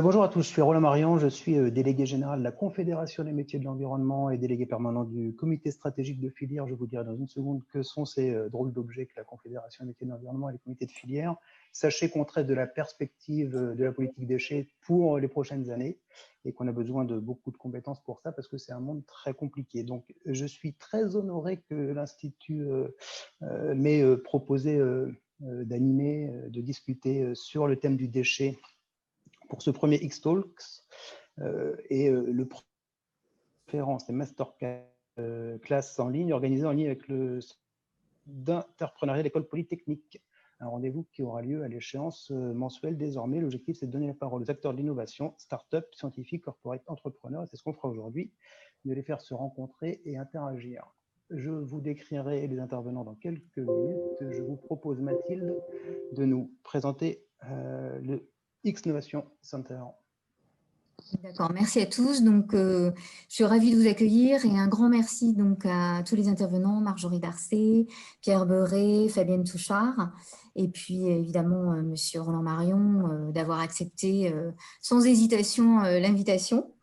Bonjour à tous, je suis Roland Marion, je suis délégué général de la Confédération des métiers de l'environnement et délégué permanent du comité stratégique de filière. Je vous dirai dans une seconde que sont ces drôles d'objets que la Confédération des métiers de l'environnement et les comités de filière. Sachez qu'on traite de la perspective de la politique déchets pour les prochaines années et qu'on a besoin de beaucoup de compétences pour ça parce que c'est un monde très compliqué. Donc je suis très honoré que l'Institut m'ait proposé d'animer, de discuter sur le thème du déchet pour ce premier X-Talks le conférence des masterclass en ligne organisé en ligne avec le d'entrepreneuriat de l'école polytechnique. Un rendez-vous qui aura lieu à l'échéance mensuelle désormais. L'objectif, c'est de donner la parole aux acteurs de l'innovation, start-up, scientifiques, corporate, entrepreneurs. C'est ce qu'on fera aujourd'hui, de les faire se rencontrer et interagir. Je vous décrirai les intervenants dans quelques minutes. Je vous propose, Mathilde, de nous présenter le X-Novation Center. D'accord, merci à tous. Donc, je suis ravie de vous accueillir et un grand merci donc à tous les intervenants, Marjorie Darcé, Pierre Beuret, Fabienne Touchard, et puis évidemment Monsieur Roland Marion d'avoir accepté sans hésitation l'invitation.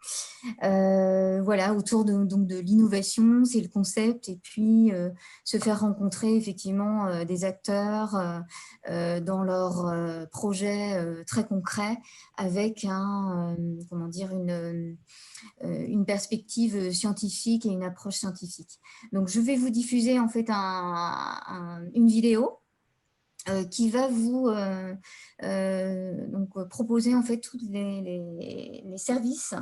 Voilà, autour de l'innovation, c'est le concept, et puis se faire rencontrer effectivement des acteurs dans leurs projets très concrets avec une perspective scientifique et une approche scientifique. Donc, je vais vous diffuser en fait une vidéo qui va vous proposer en fait tous les services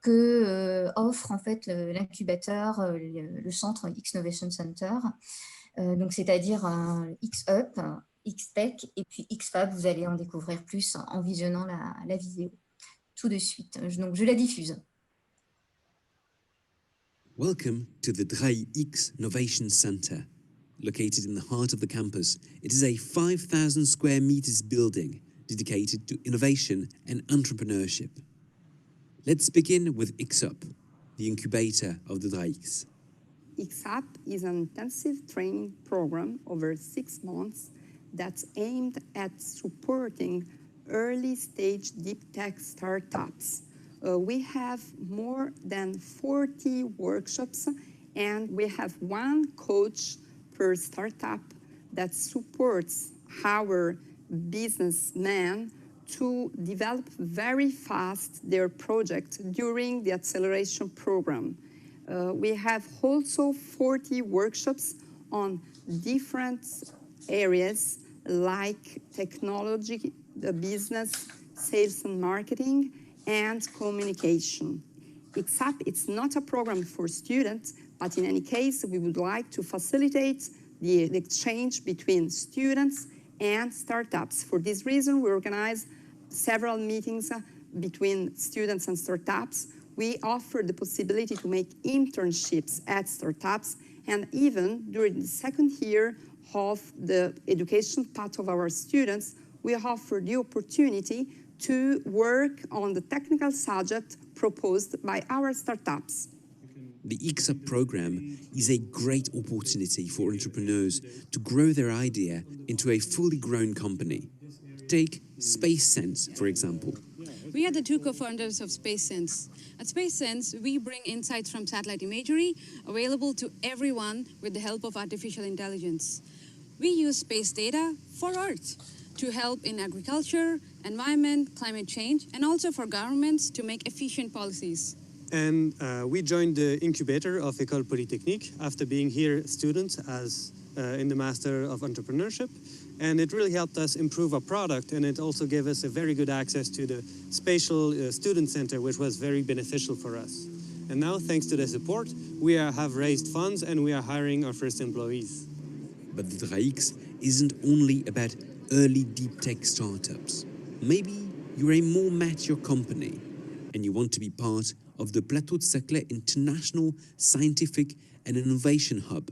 que offre en fait l'incubateur, le centre X-Novation Center, donc c'est-à-dire X-Up, X-Tech et puis X-Fab. Vous allez en découvrir plus en visionnant la vidéo. Tout de suite. Donc je la diffuse. Welcome to the Draai X-Novation Center. Located in the heart of the campus, it is a 5,000 square meters building dedicated to innovation and entrepreneurship. Let's begin with X-Up, the incubator of the Draai. X-Up is an intensive training program over 6 months that's aimed at supporting early-stage deep tech startups. We have more than 40 workshops, and we have one coach per startup that supports our businessmen to develop very fast their project during the acceleration program. We have also 40 workshops on different areas like technology, the business, sales and marketing, and communication. X-Up, it's not a program for students, but in any case, we would like to facilitate the exchange between students and startups. For this reason, we organize several meetings between students and startups. We offer the possibility to make internships at startups, and even during the second year of the education path of our students, we offer the opportunity to work on the technical subject proposed by our startups. The X-Up program is a great opportunity for entrepreneurs to grow their idea into a fully grown company. Take SpaceSense, for example. We are the two co-founders of SpaceSense. At SpaceSense, we bring insights from satellite imagery available to everyone with the help of artificial intelligence. We use space data for Earth to help in agriculture, environment, climate change, and also for governments to make efficient policies. And we joined the incubator of École Polytechnique after being here students as in the Master of Entrepreneurship. And it really helped us improve our product, and it also gave us a very good access to the Spatial Student Center, which was very beneficial for us. And now, thanks to the support, we have raised funds and we are hiring our first employees. But the Draai isn't only about early deep tech startups. Maybe you're a more mature company and you want to be part of the Plateau de Saclay International Scientific and Innovation Hub.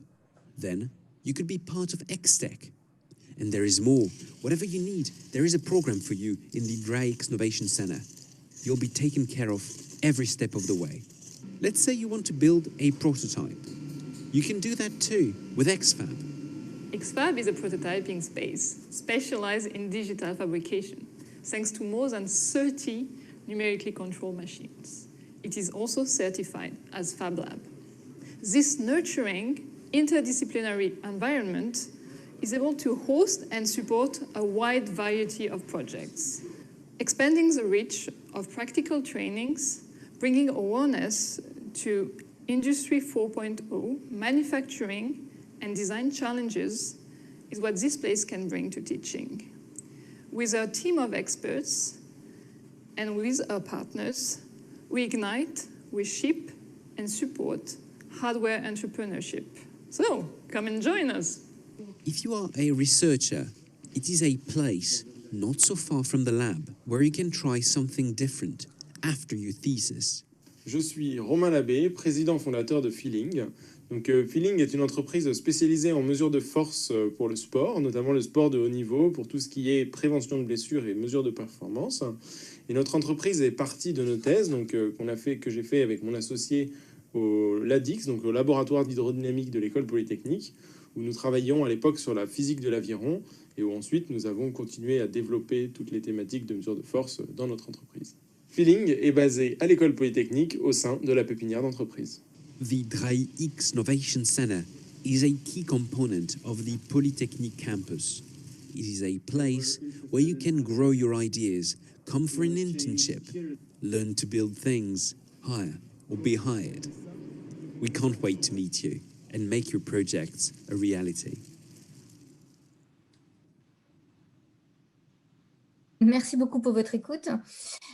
Then you could be part of X-Tech. And there is more. Whatever you need, there is a program for you in the Draai X-Novation Center. You'll be taken care of every step of the way. Let's say you want to build a prototype. You can do that too with X-Fab. X-Fab is a prototyping space specialized in digital fabrication. Thanks to more than 30 numerically controlled machines. It is also certified as Fab Lab. This nurturing, interdisciplinary environment is able to host and support a wide variety of projects, expanding the reach of practical trainings, bringing awareness to Industry 4.0, manufacturing and design challenges is what this place can bring to teaching. With our team of experts and with our partners, we ignite, we ship and support hardware entrepreneurship. So, come and join us. If you are a researcher, it is a place not so far from the lab where you can try something different after your thesis. Je suis Romain Labbé, président fondateur de Feeling. Donc, Feeling est une entreprise spécialisée en mesures de force pour le sport, notamment le sport de haut niveau, pour tout ce qui est prévention de blessures et mesures de performance. Et notre entreprise est partie de nos thèses, donc, que j'ai fait avec mon associé au LADIX, donc au laboratoire d'hydrodynamique de l'école polytechnique, où nous travaillions à l'époque sur la physique de l'aviron et où ensuite nous avons continué à développer toutes les thématiques de mesures de force dans notre entreprise. Feeling est basé à l'école polytechnique au sein de la pépinière d'entreprise. The DRAI-X Novation Center is a key component of the Polytechnic campus. It is a place where you can grow your ideas, come for an internship, learn to build things, hire or be hired. We can't wait to meet you and make your projects a reality. Merci beaucoup pour votre écoute.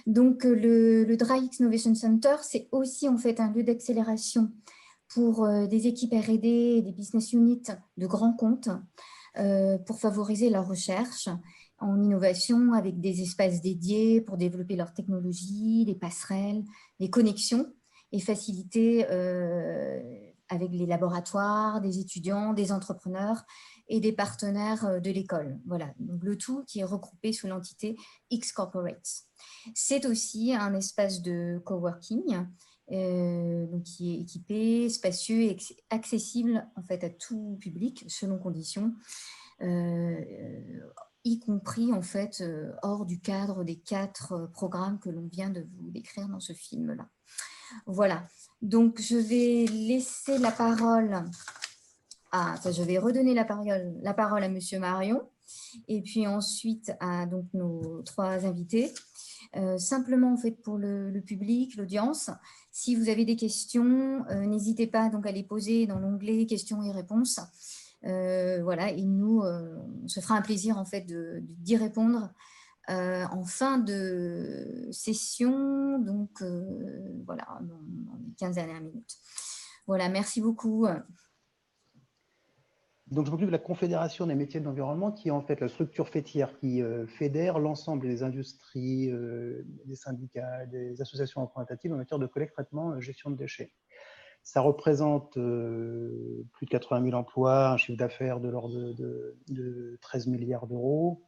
Donc, le DRAI-X Novation Center, c'est aussi en fait un lieu d'accélération pour des équipes R&D et des business units de grands comptes pour favoriser la recherche en innovation avec des espaces dédiés pour développer leurs technologies, les passerelles, les connexions et faciliter avec les laboratoires, des étudiants, des entrepreneurs et des partenaires de l'école. Voilà, donc le tout qui est regroupé sous l'entité X Corporates. C'est aussi un espace de coworking donc qui est équipé, spacieux et accessible en fait à tout public selon conditions, y compris en fait hors du cadre des 4 programmes que l'on vient de vous décrire dans ce film-là. Voilà, donc je vais laisser la parole je vais redonner la parole à Monsieur Marion et puis ensuite à donc, nos 3 invités. Simplement en fait pour le public, l'audience, si vous avez des questions, n'hésitez pas donc à les poser dans l'onglet questions et réponses. Voilà, et nous, on se fera un plaisir en fait d'y répondre en fin de session, donc voilà, dans les 15 dernières minutes. Voilà, merci beaucoup. Donc, je m'occupe de la Confédération des métiers de l'environnement, qui est en fait la structure fêtière qui fédère l'ensemble des industries, des syndicats, des associations représentatives en matière de collecte, traitement, gestion de déchets. Ça représente plus de 80 000 emplois, un chiffre d'affaires de l'ordre de 13 milliards d'euros,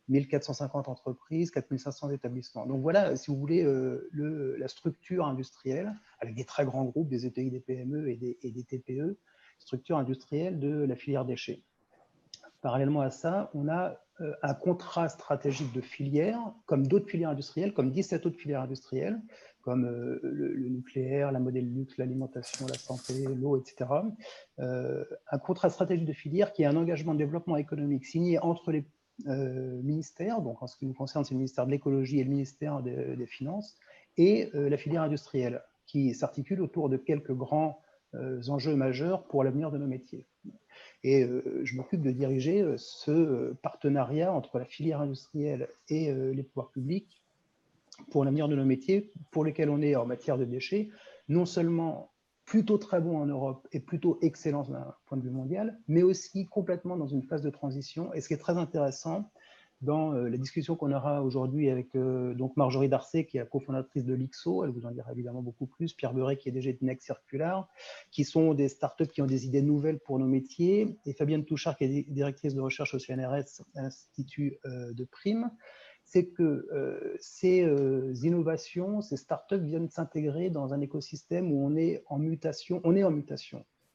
1450 entreprises, 4500 établissements. Donc voilà, si vous voulez, la structure industrielle, avec des très grands groupes, des ETI, des PME et des TPE, structure industrielle de la filière déchets. Parallèlement à ça, on a un contrat stratégique de filière, comme d'autres filières industrielles, comme 17 autres filières industrielles, comme le nucléaire, la modèle luxe, l'alimentation, la santé, l'eau, etc. Un contrat stratégique de filière qui est un engagement de développement économique signé entre les ministères, donc en ce qui nous concerne, c'est le ministère de l'écologie et le ministère des Finances, et la filière industrielle, qui s'articule autour de quelques grands enjeux majeurs pour l'avenir de nos métiers. Et je m'occupe de diriger ce partenariat entre la filière industrielle et les pouvoirs publics pour l'avenir de nos métiers, pour lesquels on est en matière de déchets, non seulement plutôt très bon en Europe et plutôt excellent d'un point de vue mondial, mais aussi complètement dans une phase de transition. Et ce qui est très intéressant, dans la discussion qu'on aura aujourd'hui avec donc Marjorie Darcé, qui est la cofondatrice de l'IXO, elle vous en dira évidemment beaucoup plus, Pierre Beuret, qui est DG de Next Circular, qui sont des startups qui ont des idées nouvelles pour nos métiers, et Fabienne Touchard, qui est directrice de recherche au CNRS, à l'Institut de Prime, c'est que ces innovations, ces startups viennent s'intégrer dans un écosystème où on est en mutation,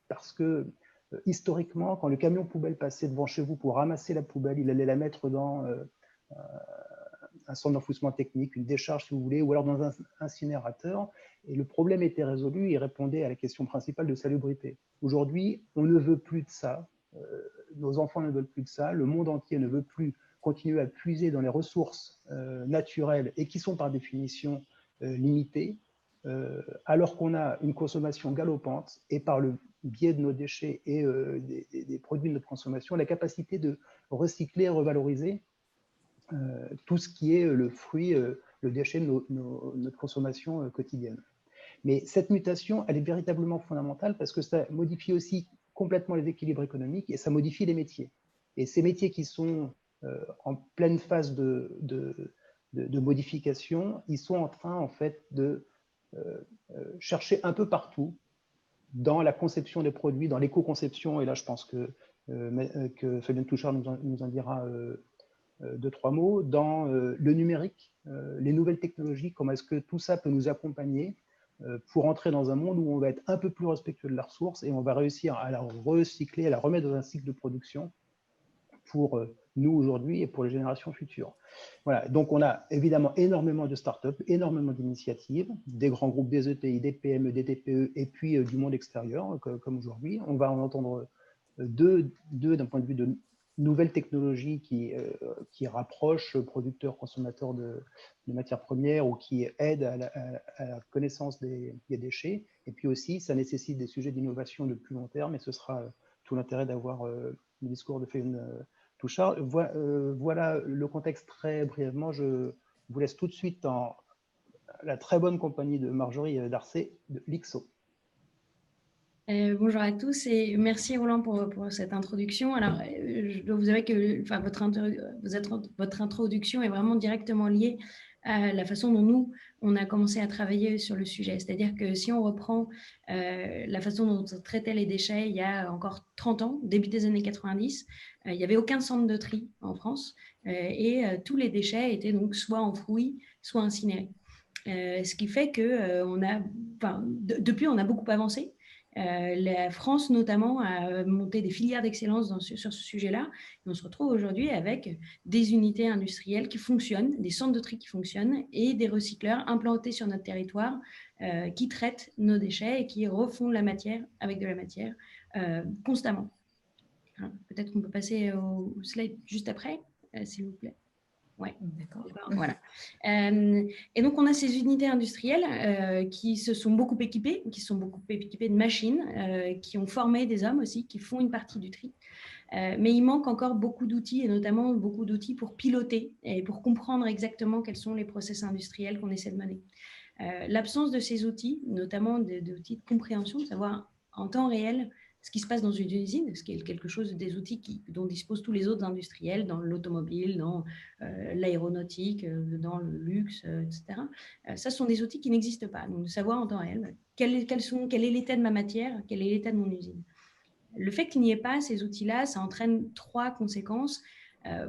parce que historiquement, quand le camion poubelle passait devant chez vous pour ramasser la poubelle, il allait la mettre dans un centre d'enfouissement technique, une décharge si vous voulez, ou alors dans un incinérateur. Et le problème était résolu, il répondait à la question principale de salubrité. Aujourd'hui, on ne veut plus de ça, nos enfants ne veulent plus de ça, le monde entier ne veut plus continuer à puiser dans les ressources naturelles et qui sont par définition limitées, alors qu'on a une consommation galopante et par le biais de nos déchets et des produits de notre consommation, la capacité de recycler et revaloriser tout ce qui est le fruit, le déchet de notre consommation quotidienne. Mais cette mutation, elle est véritablement fondamentale parce que ça modifie aussi complètement les équilibres économiques et ça modifie les métiers. Et ces métiers qui sont en pleine phase de modification, ils sont en train en fait de chercher un peu partout dans la conception des produits, dans l'éco-conception, et là je pense que Fabienne Touchard nous en dira deux, trois mots, dans le numérique, les nouvelles technologies, comment est-ce que tout ça peut nous accompagner pour entrer dans un monde où on va être un peu plus respectueux de la ressource et on va réussir à la recycler, à la remettre dans un cycle de production pour nous aujourd'hui et pour les générations futures. Voilà, donc on a évidemment énormément de startups, énormément d'initiatives, des grands groupes, des ETI, des PME, des TPE et puis du monde extérieur, comme aujourd'hui. On va en entendre deux d'un point de vue de nouvelles technologies qui rapprochent producteurs, consommateurs de matières premières ou qui aident à la connaissance des déchets. Et puis aussi, ça nécessite des sujets d'innovation de plus long terme et ce sera tout l'intérêt d'avoir le discours de Fabienne Touchard. Voilà le contexte très brièvement. Je vous laisse tout de suite en la très bonne compagnie de Marjorie Darcé de l'IXO. Bonjour à tous et merci Roland pour cette introduction. Alors, je dois vous avouer que votre introduction est vraiment directement liée à la façon dont nous, on a commencé à travailler sur le sujet. C'est-à-dire que si on reprend la façon dont on traitait les déchets il y a encore 30 ans, début des années 90, il n'y avait aucun centre de tri en France et tous les déchets étaient donc soit enfouis, soit incinérés. Ce qui fait que depuis, on a beaucoup avancé. La France, notamment, a monté des filières d'excellence sur ce sujet-là. Et on se retrouve aujourd'hui avec des unités industrielles qui fonctionnent, des centres de tri qui fonctionnent et des recycleurs implantés sur notre territoire qui traitent nos déchets et qui refont la matière avec de la matière constamment. Peut-être qu'on peut passer au slide juste après, s'il vous plaît. Ouais, d'accord. Voilà. Et donc, on a ces unités industrielles qui se sont beaucoup équipées, de machines, qui ont formé des hommes aussi, qui font une partie du tri. Mais il manque encore beaucoup d'outils, et notamment beaucoup d'outils pour piloter et pour comprendre exactement quels sont les process industriels qu'on essaie de mener. L'absence de ces outils, notamment d'outils de compréhension, de savoir en temps réel ce qui se passe dans une usine, ce qui est quelque chose des outils dont disposent tous les autres industriels, dans l'automobile, dans l'aéronautique, dans le luxe, etc. Ça, ce sont des outils qui n'existent pas. Donc, de savoir en temps réel quel est l'état de ma matière, quel est l'état de mon usine. Le fait qu'il n'y ait pas ces outils-là, ça entraîne trois conséquences.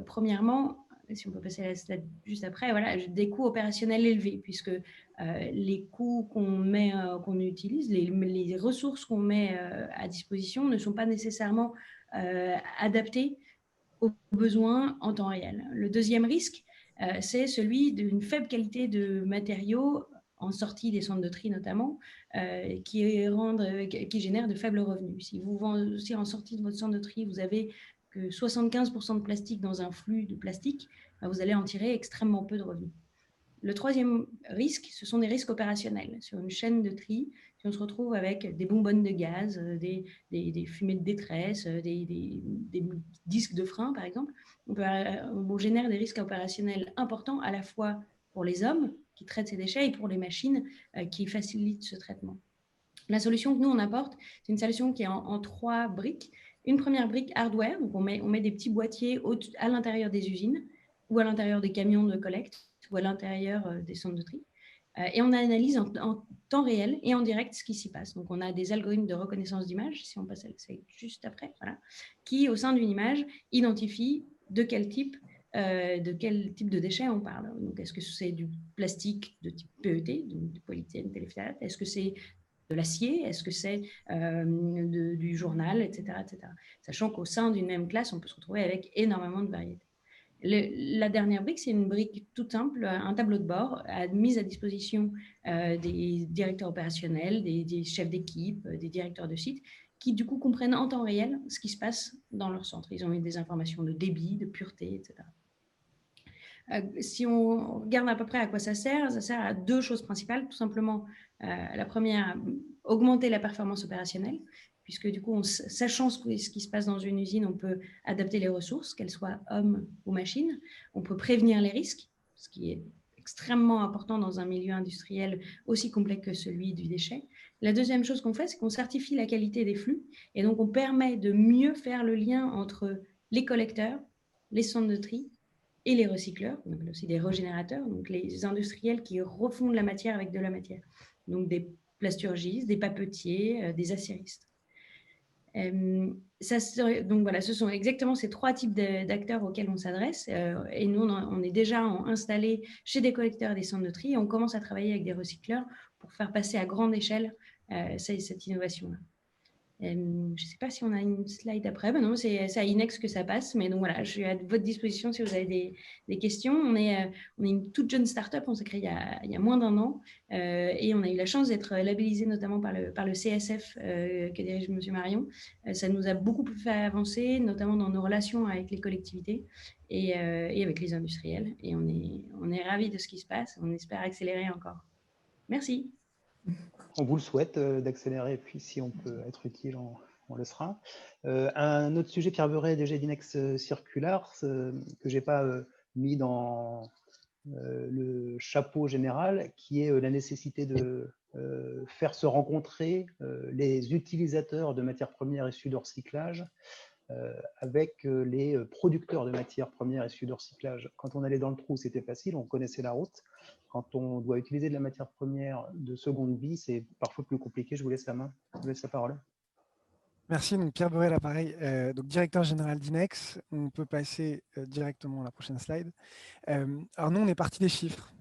Premièrement, si on peut passer à la slide juste après, voilà, des coûts opérationnels élevés, puisque les coûts qu'on utilise, les ressources qu'on met à disposition ne sont pas nécessairement adaptées aux besoins en temps réel. Le deuxième risque, c'est celui d'une faible qualité de matériaux en sortie des centres de tri notamment, qui génèrent de faibles revenus. Si en sortie de votre centre de tri, vous avez que 75% de plastique dans un flux de plastique, vous allez en tirer extrêmement peu de revenus. Le troisième risque, ce sont des risques opérationnels. Sur une chaîne de tri, si on se retrouve avec des bonbonnes de gaz, des fumées de détresse, des disques de frein, par exemple, on génère des risques opérationnels importants à la fois pour les hommes qui traitent ces déchets et pour les machines qui facilitent ce traitement. La solution que nous, on apporte, c'est une solution qui est en 3 briques. Une première brique hardware, donc on met des petits boîtiers à l'intérieur des usines ou à l'intérieur des camions de collecte ou à l'intérieur des centres de tri. Et on analyse en temps réel et en direct ce qui s'y passe. Donc, on a des algorithmes de reconnaissance d'image, si on passe à la slide juste après, voilà, qui, au sein d'une image, identifient de quel type de déchets on parle. Donc, est-ce que c'est du plastique de type PET, donc du polyéthylène téréphtalate? Est-ce que c'est de l'acier? Est-ce que c'est du journal, etc., etc. Sachant qu'au sein d'une même classe, on peut se retrouver avec énormément de variétés. La dernière brique, c'est une brique toute simple, un tableau de bord mise à disposition des directeurs opérationnels, des chefs d'équipe, des directeurs de site, qui du coup comprennent en temps réel ce qui se passe dans leur centre. Ils ont eu des informations de débit, de pureté, etc. Si on regarde à peu près à quoi ça sert à deux choses principales. Tout simplement, la première, augmenter la performance opérationnelle, puisque du coup, sachant ce qui se passe dans une usine, on peut adapter les ressources, qu'elles soient hommes ou machines. On peut prévenir les risques, ce qui est extrêmement important dans un milieu industriel aussi complexe que celui du déchet. La deuxième chose qu'on fait, c'est qu'on certifie la qualité des flux, et donc on permet de mieux faire le lien entre les collecteurs, les centres de tri et les recycleurs, on appelle aussi des régénérateurs, donc les industriels qui refont de la matière avec de la matière, donc des plasturgistes, des papetiers, des aciéristes. Donc voilà, ce sont exactement ces trois types d'acteurs auxquels on s'adresse, et nous on est déjà installés chez des collecteurs et des centres de tri, et on commence à travailler avec des recycleurs pour faire passer à grande échelle cette innovation-là. Je ne sais pas si on a une slide après. Non, c'est à Inex que ça passe. Mais donc voilà, je suis à votre disposition si vous avez des questions. On est une toute jeune start-up. On s'est créé il y a moins d'1 an. Et on a eu la chance d'être labellisé notamment par le CSF que dirige M. Marion. Ça nous a beaucoup fait avancer, notamment dans nos relations avec les collectivités et avec les industriels. Et on est ravis de ce qui se passe. On espère accélérer encore. Merci. On vous le souhaite d'accélérer, et puis si on peut être utile, on le sera. Un autre sujet, Pierre Beuret, DG d'Inex Circular, que je n'ai pas mis dans le chapeau général, qui est la nécessité de faire se rencontrer les utilisateurs de matières premières issues de recyclage avec les producteurs de matières premières issues de recyclage. Quand on allait dans le trou, c'était facile, on connaissait la route. Quand on doit utiliser de la matière première de seconde vie, c'est parfois plus compliqué. Je vous laisse la parole. Merci. Donc Pierre Beuret, l'appareil, donc directeur général d'Inex. On peut passer directement à la prochaine slide. Alors nous, on est parti des chiffres.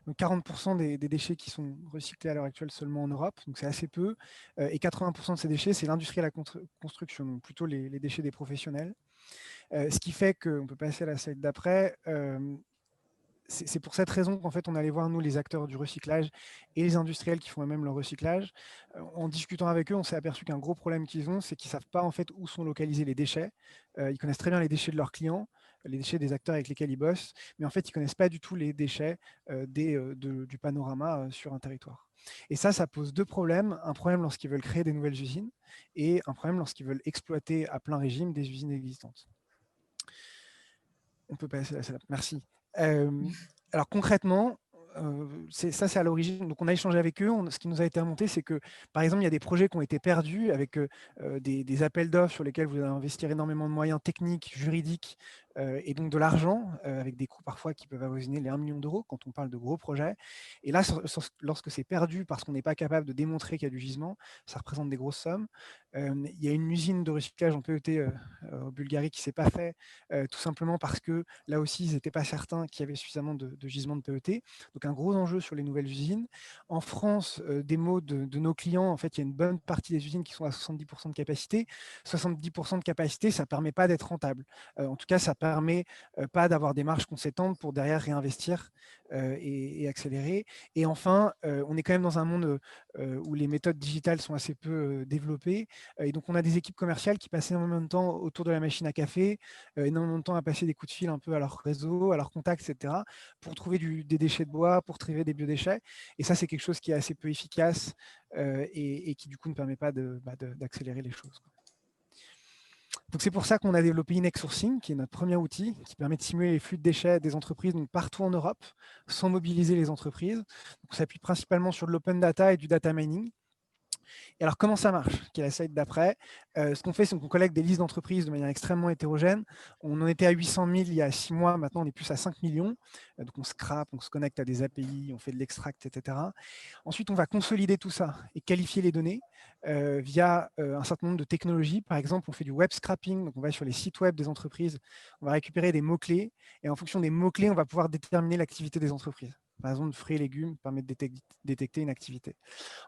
Donc 40% des déchets qui sont recyclés à l'heure actuelle seulement en Europe, donc c'est assez peu. Et 80% de ces déchets, c'est l'industrie et la construction, donc plutôt les déchets des professionnels. Ce qui fait qu'on peut passer à la slide d'après. C'est pour cette raison qu'en fait, on allait voir, nous, les acteurs du recyclage et les industriels qui font eux-mêmes leur recyclage. En discutant avec eux, on s'est aperçu qu'un gros problème qu'ils ont, c'est qu'ils ne savent pas en fait, où sont localisés les déchets. Ils connaissent très bien les déchets de leurs clients, les déchets des acteurs avec lesquels ils bossent, mais en fait, ils ne connaissent pas du tout les déchets du panorama sur un territoire. Et ça pose deux problèmes. Un problème lorsqu'ils veulent créer des nouvelles usines et un problème lorsqu'ils veulent exploiter à plein régime des usines existantes. On peut passer à ça. Merci. Alors concrètement, c'est à l'origine. Donc on a échangé avec eux. Ce qui nous a été remonté, c'est que par exemple, il y a des projets qui ont été perdus avec des appels d'offres sur lesquels vous allez investir énormément de moyens techniques, juridiques et donc de l'argent, avec des coûts parfois qui peuvent avoisiner les 1 million d'euros quand on parle de gros projets. Et là, lorsque c'est perdu parce qu'on n'est pas capable de démontrer qu'il y a du gisement, ça représente des grosses sommes. Il y a une usine de recyclage en PET en Bulgarie qui ne s'est pas fait, tout simplement parce que là aussi, ils n'étaient pas certains qu'il y avait suffisamment de gisements de PET. Donc un gros enjeu sur les nouvelles usines. En France, des mots de nos clients, en fait, il y a une bonne partie des usines qui sont à 70% de capacité. 70% de capacité, ça ne permet pas d'être rentable. En tout cas, ça ne permet pas d'avoir des marges conséquentes pour derrière réinvestir et accélérer. Et enfin, on est quand même dans un monde où les méthodes digitales sont assez peu développées. Et donc, on a des équipes commerciales qui passent énormément de temps autour de la machine à café, énormément de temps à passer des coups de fil un peu à leur réseau, à leurs contacts, etc., pour trouver des déchets de bois, pour trouver des biodéchets. Et ça, c'est quelque chose qui est assez peu efficace et qui, du coup, ne permet pas d'accélérer les choses. Donc c'est pour ça qu'on a développé Inex Sourcing, qui est notre premier outil, qui permet de simuler les flux de déchets des entreprises donc partout en Europe, sans mobiliser les entreprises. Donc on s'appuie principalement sur de l'open data et du data mining. Et alors, comment ça marche? Qui est la slide d'après. Ce qu'on fait, c'est qu'on collecte des listes d'entreprises de manière extrêmement hétérogène. On en était à 800 000 il y a 6 mois. Maintenant, on est plus à 5 millions. Donc, on scrape, on se connecte à des API, on fait de l'extract, etc. Ensuite, on va consolider tout ça et qualifier les données via un certain nombre de technologies. Par exemple, on fait du web scrapping. Donc, on va sur les sites web des entreprises. On va récupérer des mots-clés. Et en fonction des mots-clés, on va pouvoir déterminer l'activité des entreprises. Par exemple, fruits et légumes permet de détecter une activité.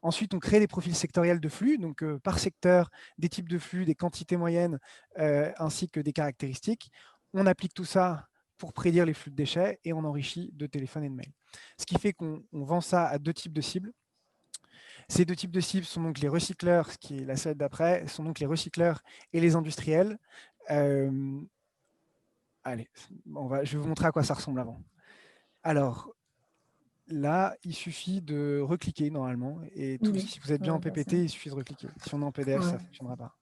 Ensuite, on crée des profils sectoriels de flux, donc par secteur, des types de flux, des quantités moyennes, ainsi que des caractéristiques. On applique tout ça pour prédire les flux de déchets et on enrichit de téléphone et de mail. Ce qui fait qu'on vend ça à 2 types de cibles. Ces 2 types de cibles sont donc les recycleurs, ce qui est la slide d'après, sont donc les recycleurs et les industriels. Allez, je vais vous montrer à quoi ça ressemble avant. Alors, là, il suffit de recliquer normalement. Et si vous êtes bien en PPT, il suffit de recliquer. Si on est en PDF, ça ne fonctionnera pas.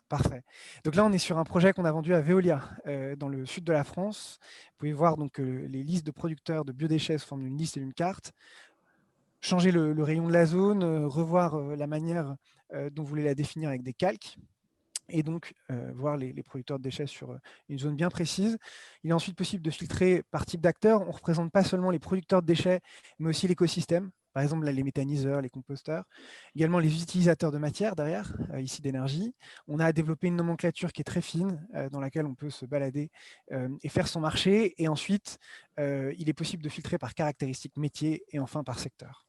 Parfait. Donc là, on est sur un projet qu'on a vendu à Veolia, dans le sud de la France. Vous pouvez voir donc, les listes de producteurs de biodéchets sous forme d'une liste et d'une carte. Changer le rayon de la zone, revoir la manière dont vous voulez la définir avec des calques. Et donc voir les producteurs de déchets sur une zone bien précise. Il est ensuite possible de filtrer par type d'acteurs. On ne représente pas seulement les producteurs de déchets, mais aussi l'écosystème. Par exemple, là, les méthaniseurs, les composteurs. Également les utilisateurs de matière derrière, ici d'énergie. On a développé une nomenclature qui est très fine, dans laquelle on peut se balader et faire son marché. Et ensuite, il est possible de filtrer par caractéristiques métiers et enfin par secteur.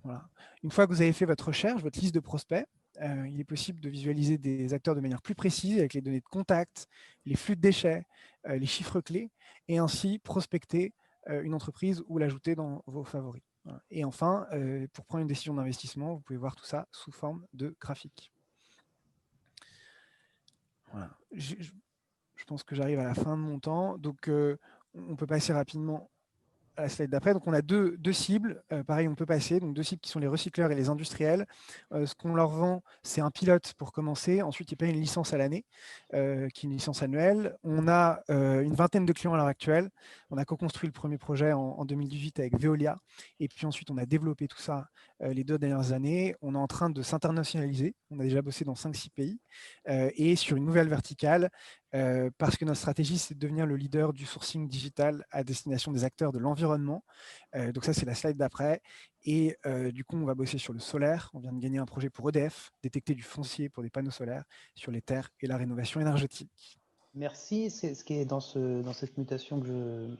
Voilà. Une fois que vous avez fait votre recherche, votre liste de prospects, il est possible de visualiser des acteurs de manière plus précise avec les données de contact, les flux de déchets, les chiffres clés, et ainsi prospecter une entreprise ou l'ajouter dans vos favoris. Voilà. Et enfin, pour prendre une décision d'investissement, vous pouvez voir tout ça sous forme de graphique. Voilà. Je pense que j'arrive à la fin de mon temps, donc on peut passer rapidement à la slide d'après. Donc on a deux cibles, pareil on peut passer, donc 2 cibles qui sont les recycleurs et les industriels. Ce qu'on leur vend, c'est un pilote pour commencer, ensuite ils payent une licence à l'année, qui est une licence annuelle. On a une vingtaine de clients à l'heure actuelle, on a co-construit le premier projet en 2018 avec Veolia, et puis ensuite on a développé tout ça les 2 dernières années. On est en train de s'internationaliser, on a déjà bossé dans 5-6 pays, et sur une nouvelle verticale, parce que notre stratégie, c'est de devenir le leader du sourcing digital à destination des acteurs de l'environnement. Donc ça, c'est la slide d'après. Et du coup, on va bosser sur le solaire. On vient de gagner un projet pour EDF, détecter du foncier pour des panneaux solaires sur les terres et la rénovation énergétique. Merci. C'est ce qui est dans cette mutation que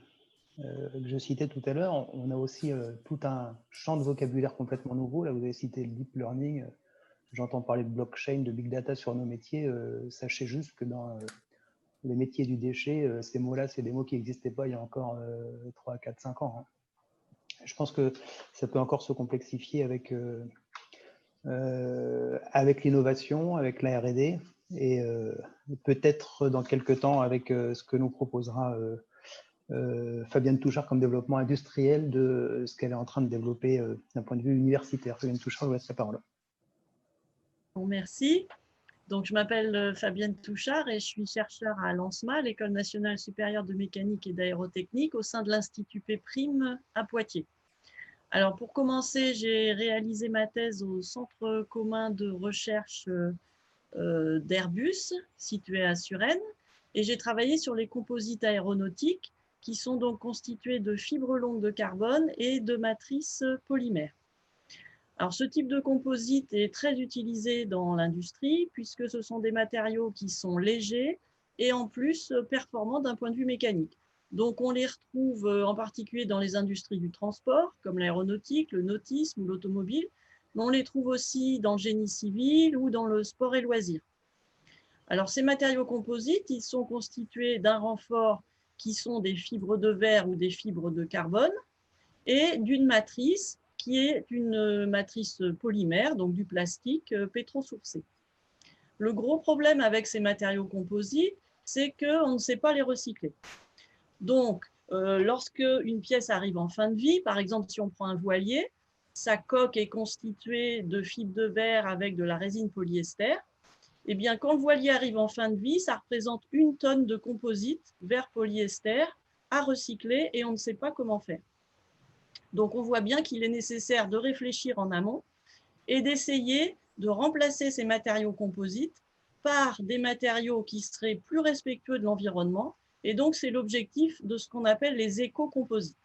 je citais tout à l'heure. On a aussi tout un champ de vocabulaire complètement nouveau. Là, vous avez cité le deep learning. J'entends parler de blockchain, de big data sur nos métiers. Sachez juste que dans les métiers du déchet, ces mots-là, c'est des mots qui n'existaient pas il y a encore 3, 4, 5 ans. Hein. Je pense que ça peut encore se complexifier avec l'innovation, avec la R&D, et peut-être dans quelques temps avec ce que nous proposera Fabienne Touchard comme développement industriel de ce qu'elle est en train de développer d'un point de vue universitaire. Fabienne Touchard, je vous laisse la parole. Bon, merci. Donc, je m'appelle Fabienne Touchard et je suis chercheure à l'ANSMA, l'École nationale supérieure de mécanique et d'aérotechnique, au sein de l'Institut Péprime à Poitiers. Alors, pour commencer, j'ai réalisé ma thèse au Centre commun de recherche d'Airbus, situé à Suresnes, et j'ai travaillé sur les composites aéronautiques, qui sont donc constitués de fibres longues de carbone et de matrices polymères. Alors, ce type de composite est très utilisé dans l'industrie puisque ce sont des matériaux qui sont légers et en plus performants d'un point de vue mécanique. Donc, on les retrouve en particulier dans les industries du transport, comme l'aéronautique, le nautisme ou l'automobile, mais on les trouve aussi dans le génie civil ou dans le sport et loisirs. Alors, ces matériaux composites, ils sont constitués d'un renfort qui sont des fibres de verre ou des fibres de carbone et d'une matrice qui est une matrice polymère, donc du plastique pétrosourcé. Le gros problème avec ces matériaux composites, c'est qu'on ne sait pas les recycler. Donc, lorsque une pièce arrive en fin de vie, par exemple, si on prend un voilier, sa coque est constituée de fibres de verre avec de la résine polyester. Eh bien, quand le voilier arrive en fin de vie, ça représente 1 tonne de composite verre polyester à recycler et on ne sait pas comment faire. Donc, on voit bien qu'il est nécessaire de réfléchir en amont et d'essayer de remplacer ces matériaux composites par des matériaux qui seraient plus respectueux de l'environnement. Et donc, c'est l'objectif de ce qu'on appelle les éco-composites.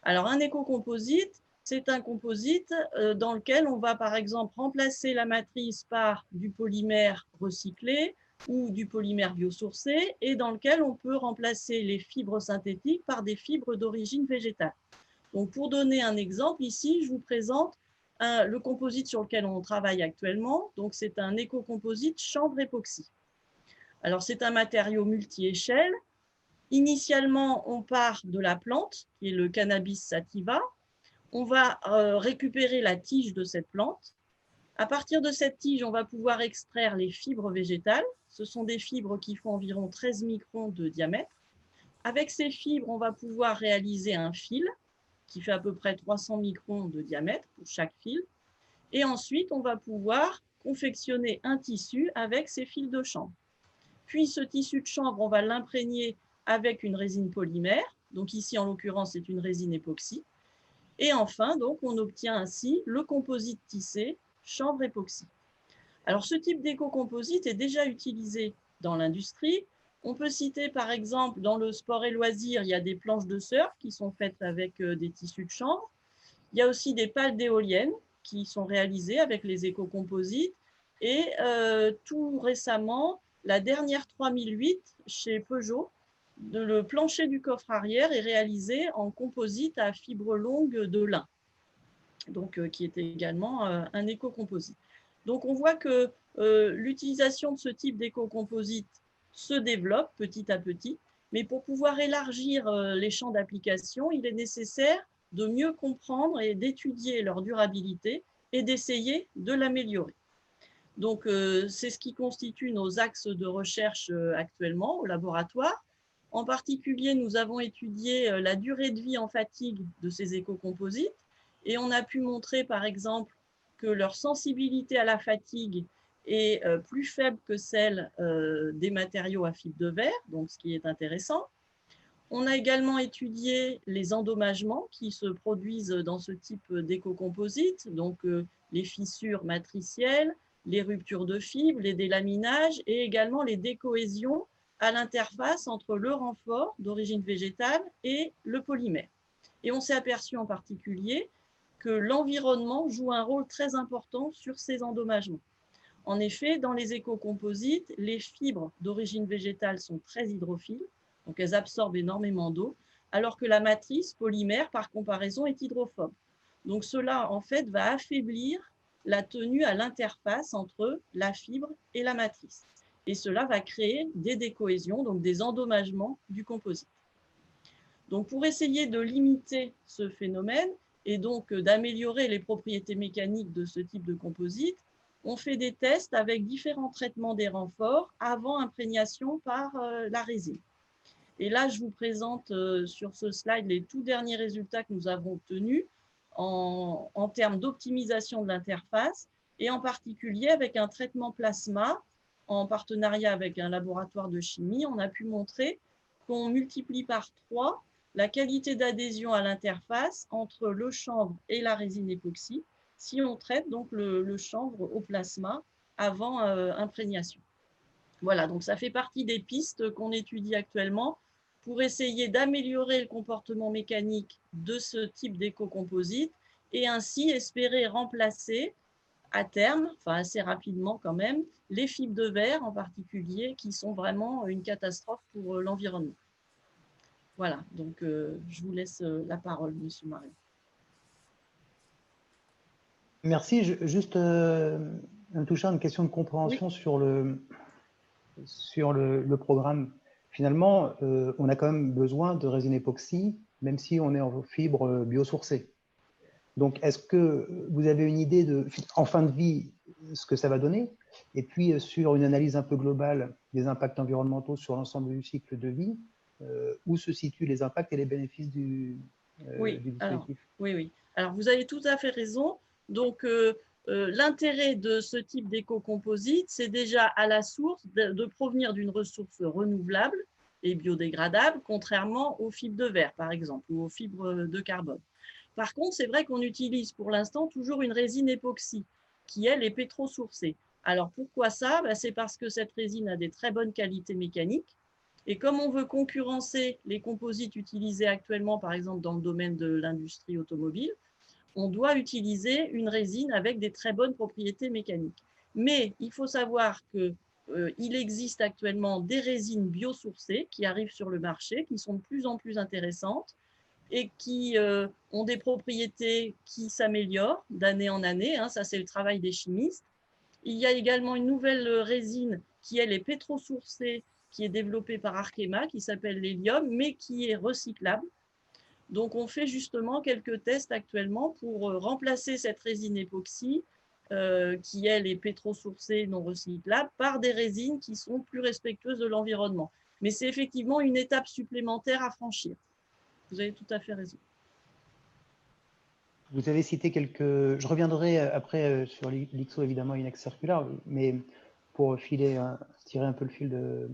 Alors, un éco-composite, c'est un composite dans lequel on va, par exemple, remplacer la matrice par du polymère recyclé ou du polymère biosourcé et dans lequel on peut remplacer les fibres synthétiques par des fibres d'origine végétale. Donc, pour donner un exemple, ici, je vous présente le composite sur lequel on travaille actuellement. Donc, c'est un éco-composite chanvre époxy. Alors, c'est un matériau multi-échelle Initialement, on part de la plante, qui est le Cannabis sativa. On va récupérer la tige de cette plante. À partir de cette tige, on va pouvoir extraire les fibres végétales. Ce sont des fibres qui font environ 13 microns de diamètre. Avec ces fibres, on va pouvoir réaliser un fil qui fait à peu près 300 microns de diamètre pour chaque fil. Et ensuite, on va pouvoir confectionner un tissu avec ces fils de chanvre. Puis, ce tissu de chanvre, on va l'imprégner avec une résine polymère. Donc ici, en l'occurrence, c'est une résine époxy. Et enfin, donc, on obtient ainsi le composite tissé chanvre époxy. Alors, ce type d'éco-composite est déjà utilisé dans l'industrie. On peut citer, par exemple, dans le sport et loisirs, il y a des planches de surf qui sont faites avec des tissus de chanvre. Il y a aussi des pales d'éoliennes qui sont réalisées avec les éco-composites. Et tout récemment, la dernière 3008 chez Peugeot, le plancher du coffre arrière est réalisé en composite à fibre longue de lin, donc qui est également un éco-composite. Donc on voit que l'utilisation de ce type d'éco-composite se développe petit à petit, mais pour pouvoir élargir les champs d'application, il est nécessaire de mieux comprendre et d'étudier leur durabilité et d'essayer de l'améliorer. Donc c'est ce qui constitue nos axes de recherche actuellement au laboratoire. En particulier, nous avons étudié la durée de vie en fatigue de ces éco-composites et on a pu montrer, par exemple, que leur sensibilité à la fatigue est plus faible que celle des matériaux à fibre de verre, donc ce qui est intéressant. On a également étudié les endommagements qui se produisent dans ce type d'éco-composite, donc les fissures matricielles, les ruptures de fibres, les délaminages et également les décohésions à l'interface entre le renfort d'origine végétale et le polymère. Et on s'est aperçu en particulier que l'environnement joue un rôle très important sur ces endommagements. En effet, dans les éco-composites, les fibres d'origine végétale sont très hydrophiles, donc elles absorbent énormément d'eau, alors que la matrice polymère, par comparaison, est hydrophobe. Donc cela, en fait, va affaiblir la tenue à l'interface entre la fibre et la matrice. Et cela va créer des décohésions, donc des endommagements du composite. Donc pour essayer de limiter ce phénomène et donc d'améliorer les propriétés mécaniques de ce type de composite, on fait des tests avec différents traitements des renforts avant imprégnation par la résine. Et là, je vous présente sur ce slide les tout derniers résultats que nous avons obtenus en termes d'optimisation de l'interface et en particulier avec un traitement plasma en partenariat avec un laboratoire de chimie. On a pu montrer qu'on multiplie par 3 la qualité d'adhésion à l'interface entre le chanvre et la résine époxy si on traite donc le chanvre au plasma avant imprégnation. Voilà, donc ça fait partie des pistes qu'on étudie actuellement pour essayer d'améliorer le comportement mécanique de ce type d'éco-composite et ainsi espérer remplacer à terme, enfin assez rapidement quand même, les fibres de verre en particulier qui sont vraiment une catastrophe pour l'environnement. Voilà, donc je vous laisse la parole, Monsieur Marie. Merci. Juste toucher à une question de compréhension oui. sur le programme. Finalement, on a quand même besoin de résine époxy, même si on est en fibre biosourcée. Donc, est-ce que vous avez une idée de, en fin de vie, ce que ça va donner? Et puis, sur une analyse un peu globale des impacts environnementaux sur l'ensemble du cycle de vie, où se situent les impacts et les bénéfices du dispositif? Oui. Alors, vous avez tout à fait raison. Donc, l'intérêt de ce type d'éco-composite, c'est déjà à la source de provenir d'une ressource renouvelable et biodégradable, contrairement aux fibres de verre, par exemple, ou aux fibres de carbone. Par contre, c'est vrai qu'on utilise pour l'instant toujours une résine époxy, qui, elle, est pétrosourcée. Alors, pourquoi ça? C'est parce que cette résine a des très bonnes qualités mécaniques. Et comme on veut concurrencer les composites utilisés actuellement, par exemple, dans le domaine de l'industrie automobile, on doit utiliser une résine avec des très bonnes propriétés mécaniques. Mais il faut savoir qu'il existe actuellement des résines biosourcées qui arrivent sur le marché, qui sont de plus en plus intéressantes et qui ont des propriétés qui s'améliorent d'année en année. Ça, c'est le travail des chimistes. Il y a également une nouvelle résine qui, elle, est pétrosourcée qui est développé par Arkema, qui s'appelle l'hélium, mais qui est recyclable. Donc, on fait justement quelques tests actuellement pour remplacer cette résine époxy, qui, elle, est pétrosourcée, non recyclable, par des résines qui sont plus respectueuses de l'environnement. Mais c'est effectivement une étape supplémentaire à franchir. Vous avez tout à fait raison. Vous avez cité quelques... Je reviendrai après sur l'IXO, évidemment, Inex Circular, mais pour tirer un peu le fil de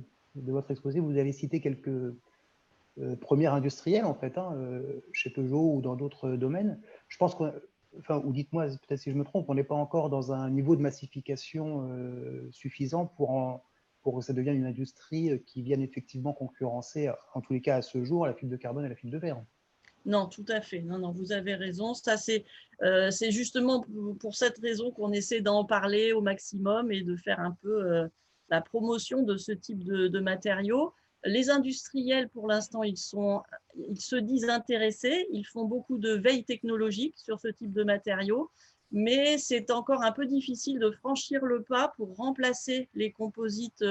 votre exposé, vous avez cité quelques premières industrielles, en fait, chez Peugeot ou dans d'autres domaines. Je pense que, enfin, ou dites-moi peut-être si je me trompe, on n'est pas encore dans un niveau de massification suffisant pour que ça devienne une industrie qui vienne effectivement concurrencer, en tous les cas à ce jour, la fibre de carbone et la fibre de verre. Non, tout à fait. Non, non, vous avez raison. Ça, c'est justement pour cette raison qu'on essaie d'en parler au maximum et de faire un peu la promotion de ce type de matériaux. Les industriels, pour l'instant, ils se disent intéressés. Ils font beaucoup de veille technologique sur ce type de matériaux, mais c'est encore un peu difficile de franchir le pas pour remplacer les composites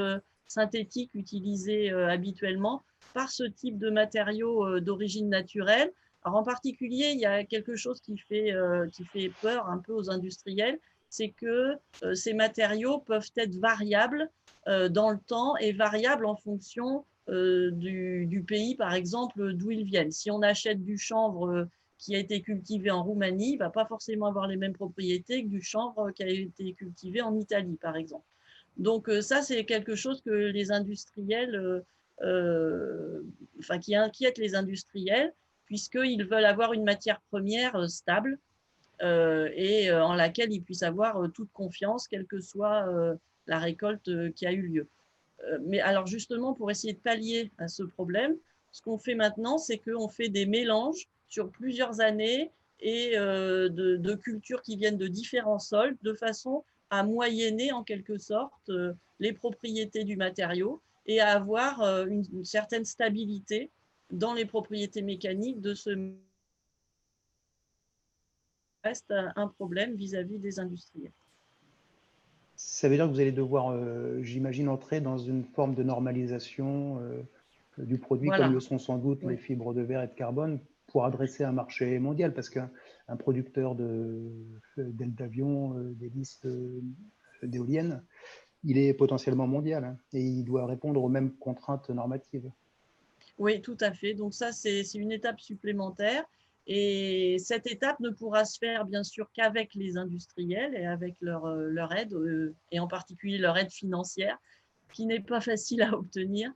synthétiques utilisés habituellement par ce type de matériaux d'origine naturelle. Alors en particulier, il y a quelque chose qui fait peur un peu aux industriels, c'est que ces matériaux peuvent être variables dans le temps et variables en fonction du pays, par exemple, d'où ils viennent. Si on achète du chanvre qui a été cultivé en Roumanie, il ne va pas forcément avoir les mêmes propriétés que du chanvre qui a été cultivé en Italie, par exemple. Donc ça, c'est quelque chose que les industriels, qui inquiète les industriels, puisqu'ils veulent avoir une matière première stable et en laquelle ils puissent avoir toute confiance, quelle que soit la récolte qui a eu lieu. Mais alors justement, pour essayer de pallier à ce problème, ce qu'on fait maintenant, c'est qu'on fait des mélanges sur plusieurs années et de cultures qui viennent de différents sols, de façon à moyenner en quelque sorte les propriétés du matériau et à avoir une certaine stabilité dans les propriétés mécaniques de ce reste un problème vis-à-vis des industriels. Ça veut dire que vous allez devoir, j'imagine, entrer dans une forme de normalisation du produit, Voilà. comme le sont sans doute Oui. les fibres de verre et de carbone, pour adresser un marché mondial, parce qu'un producteur d'ailes d'avion, d'hélices d'éoliennes, il est potentiellement mondial et il doit répondre aux mêmes contraintes normatives. Oui, tout à fait. Donc ça, c'est une étape supplémentaire. Et cette étape ne pourra se faire, bien sûr, qu'avec les industriels et avec leur aide, et en particulier leur aide financière, qui n'est pas facile à obtenir.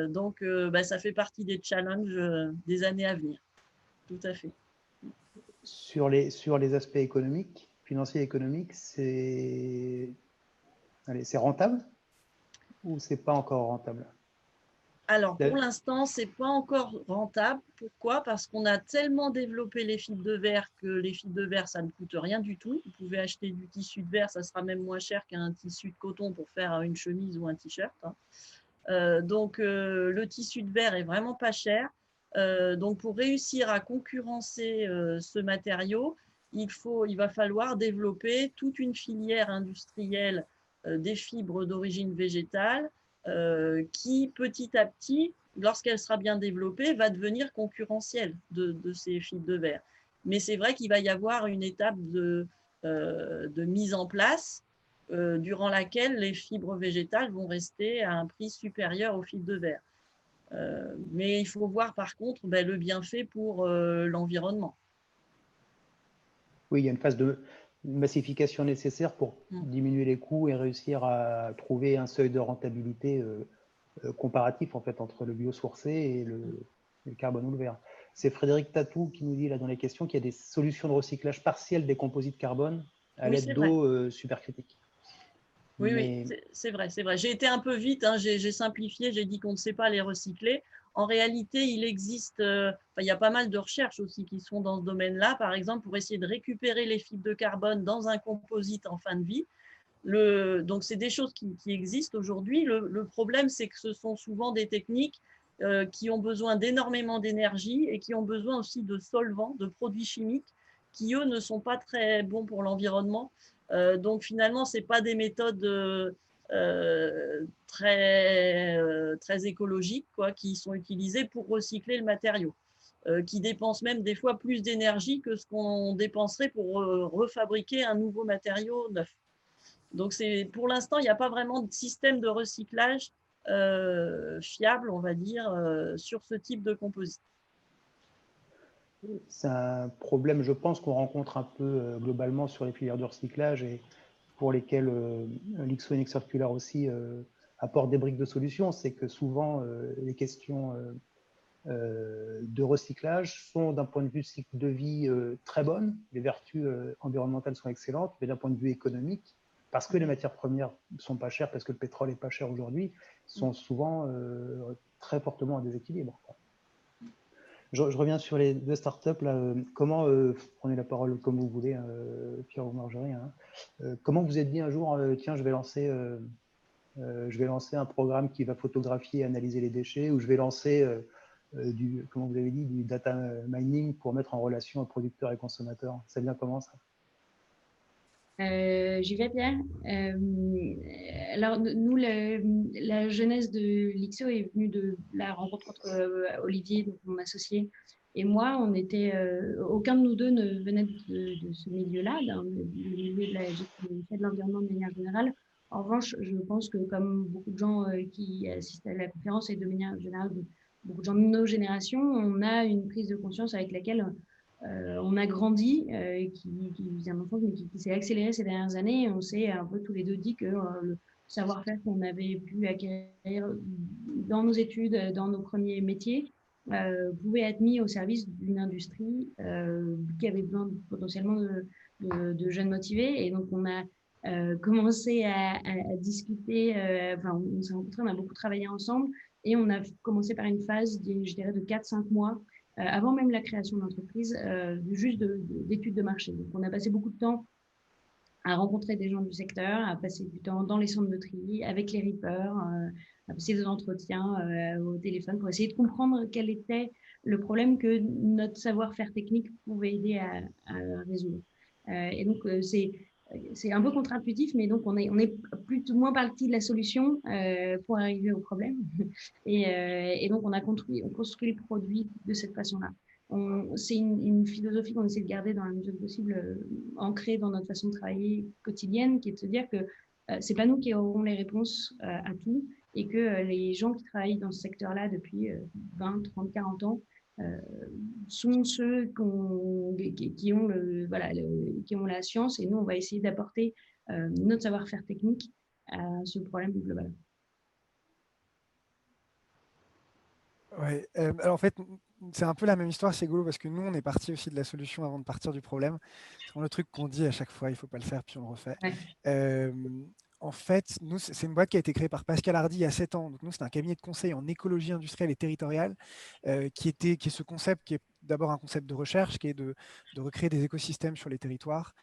Donc, ça fait partie des challenges des années à venir. Tout à fait. Sur les aspects économiques, financiers et économiques, c'est rentable ou c'est pas encore rentable? Alors, pour l'instant, ce n'est pas encore rentable. Pourquoi? Parce qu'on a tellement développé les fibres de verre que les fibres de verre, ça ne coûte rien du tout. Vous pouvez acheter du tissu de verre, ça sera même moins cher qu'un tissu de coton pour faire une chemise ou un t-shirt. Donc, le tissu de verre est vraiment pas cher. Donc, pour réussir à concurrencer ce matériau, il va falloir développer toute une filière industrielle des fibres d'origine végétale qui, petit à petit, lorsqu'elle sera bien développée, va devenir concurrentielle de ces fibres de verre. Mais c'est vrai qu'il va y avoir une étape de mise en place durant laquelle les fibres végétales vont rester à un prix supérieur aux fibres de verre. Mais il faut voir par contre le bienfait pour l'environnement. Oui, il y a une phase de massification nécessaire pour diminuer les coûts et réussir à trouver un seuil de rentabilité comparatif en fait, entre le biosourcé et le carbone ou le verre. C'est Frédéric Tatou qui nous dit là dans les questions qu'il y a des solutions de recyclage partiel des composites carbone à l'aide d'eau supercritique. Oui, oui, c'est vrai. J'ai été un peu vite, j'ai simplifié, j'ai dit qu'on ne sait pas les recycler. En réalité, il existe, il y a pas mal de recherches aussi qui sont dans ce domaine-là, par exemple, pour essayer de récupérer les fibres de carbone dans un composite en fin de vie. Donc, c'est des choses qui existent aujourd'hui. Le problème, c'est que ce sont souvent des techniques qui ont besoin d'énormément d'énergie et qui ont besoin aussi de solvants, de produits chimiques qui, eux, ne sont pas très bons pour l'environnement. Donc, finalement, ce n'est pas des méthodes très écologiques, quoi, qui sont utilisés pour recycler le matériau, qui dépensent même des fois plus d'énergie que ce qu'on dépenserait pour refabriquer un nouveau matériau neuf. Donc, pour l'instant, il n'y a pas vraiment de système de recyclage fiable, on va dire, sur ce type de composite. C'est un problème, je pense, qu'on rencontre un peu globalement sur les filières de recyclage et pour lesquelles l'Xonic Circular aussi apporte des briques de solutions. C'est que souvent, les questions de recyclage sont, d'un point de vue cycle de vie, très bonnes. Les vertus environnementales sont excellentes, mais d'un point de vue économique, parce que les matières premières ne sont pas chères, parce que le pétrole n'est pas cher aujourd'hui, sont souvent très fortement en déséquilibre. Je reviens sur les deux startups. Là. Comment, prenez la parole comme vous voulez, Pierre ou Marjorie, hein. Comment vous êtes dit un jour, tiens, je vais lancer un programme qui va photographier et analyser les déchets, ou je vais lancer comment vous avez dit, du data mining pour mettre en relation producteurs et consommateurs. Ça vient comment, ça? J'y vais, Pierre. Alors, nous, la genèse de l'IXO est venue de la rencontre entre Olivier, donc mon associé, et moi. Aucun de nous deux ne venait de ce milieu-là, du milieu de la gestion de l'environnement de manière générale. En revanche, je pense que comme beaucoup de gens qui assistent à la conférence et de manière générale, beaucoup de gens de nos générations, on a une prise de conscience avec laquelle on a grandi, qui vient d'enfance, mais qui s'est accéléré ces dernières années. On s'est un peu tous les deux dit que le savoir-faire qu'on avait pu acquérir dans nos études, dans nos premiers métiers, pouvait être mis au service d'une industrie qui avait besoin potentiellement de jeunes motivés. Et donc, on a commencé à discuter, on s'est rencontrés, on a beaucoup travaillé ensemble, et on a commencé par une phase, je dirais, de 4-5 mois, avant même la création de l'entreprise, juste d'études de marché. Donc, on a passé beaucoup de temps à rencontrer des gens du secteur, à passer du temps dans les centres de tri, avec les rippers, à passer des entretiens au téléphone pour essayer de comprendre quel était le problème que notre savoir-faire technique pouvait aider à résoudre. Et donc, c'est un peu contre-intuitif, mais donc on est plus ou moins parti de la solution pour arriver au problème. Et donc, on construit le produit de cette façon-là. C'est une philosophie qu'on essaie de garder dans la mesure du possible, ancrée dans notre façon de travailler quotidienne, qui est de se dire que c'est pas nous qui aurons les réponses à tout, et que les gens qui travaillent dans ce secteur-là depuis 20, 30, 40 ans sont ceux qui ont la science, et nous, on va essayer d'apporter notre savoir-faire technique à ce problème global. Ouais, alors en fait, c'est un peu la même histoire, c'est rigolo parce que nous, on est parti aussi de la solution avant de partir du problème. C'est le truc qu'on dit à chaque fois, il ne faut pas le faire, puis on le refait. Ouais. En fait, nous, c'est une boîte qui a été créée par Pascal Hardy il y a 7 ans. Donc, nous, c'est un cabinet de conseil en écologie industrielle et territoriale qui est ce concept qui est d'abord un concept de recherche, qui est de recréer des écosystèmes sur les territoires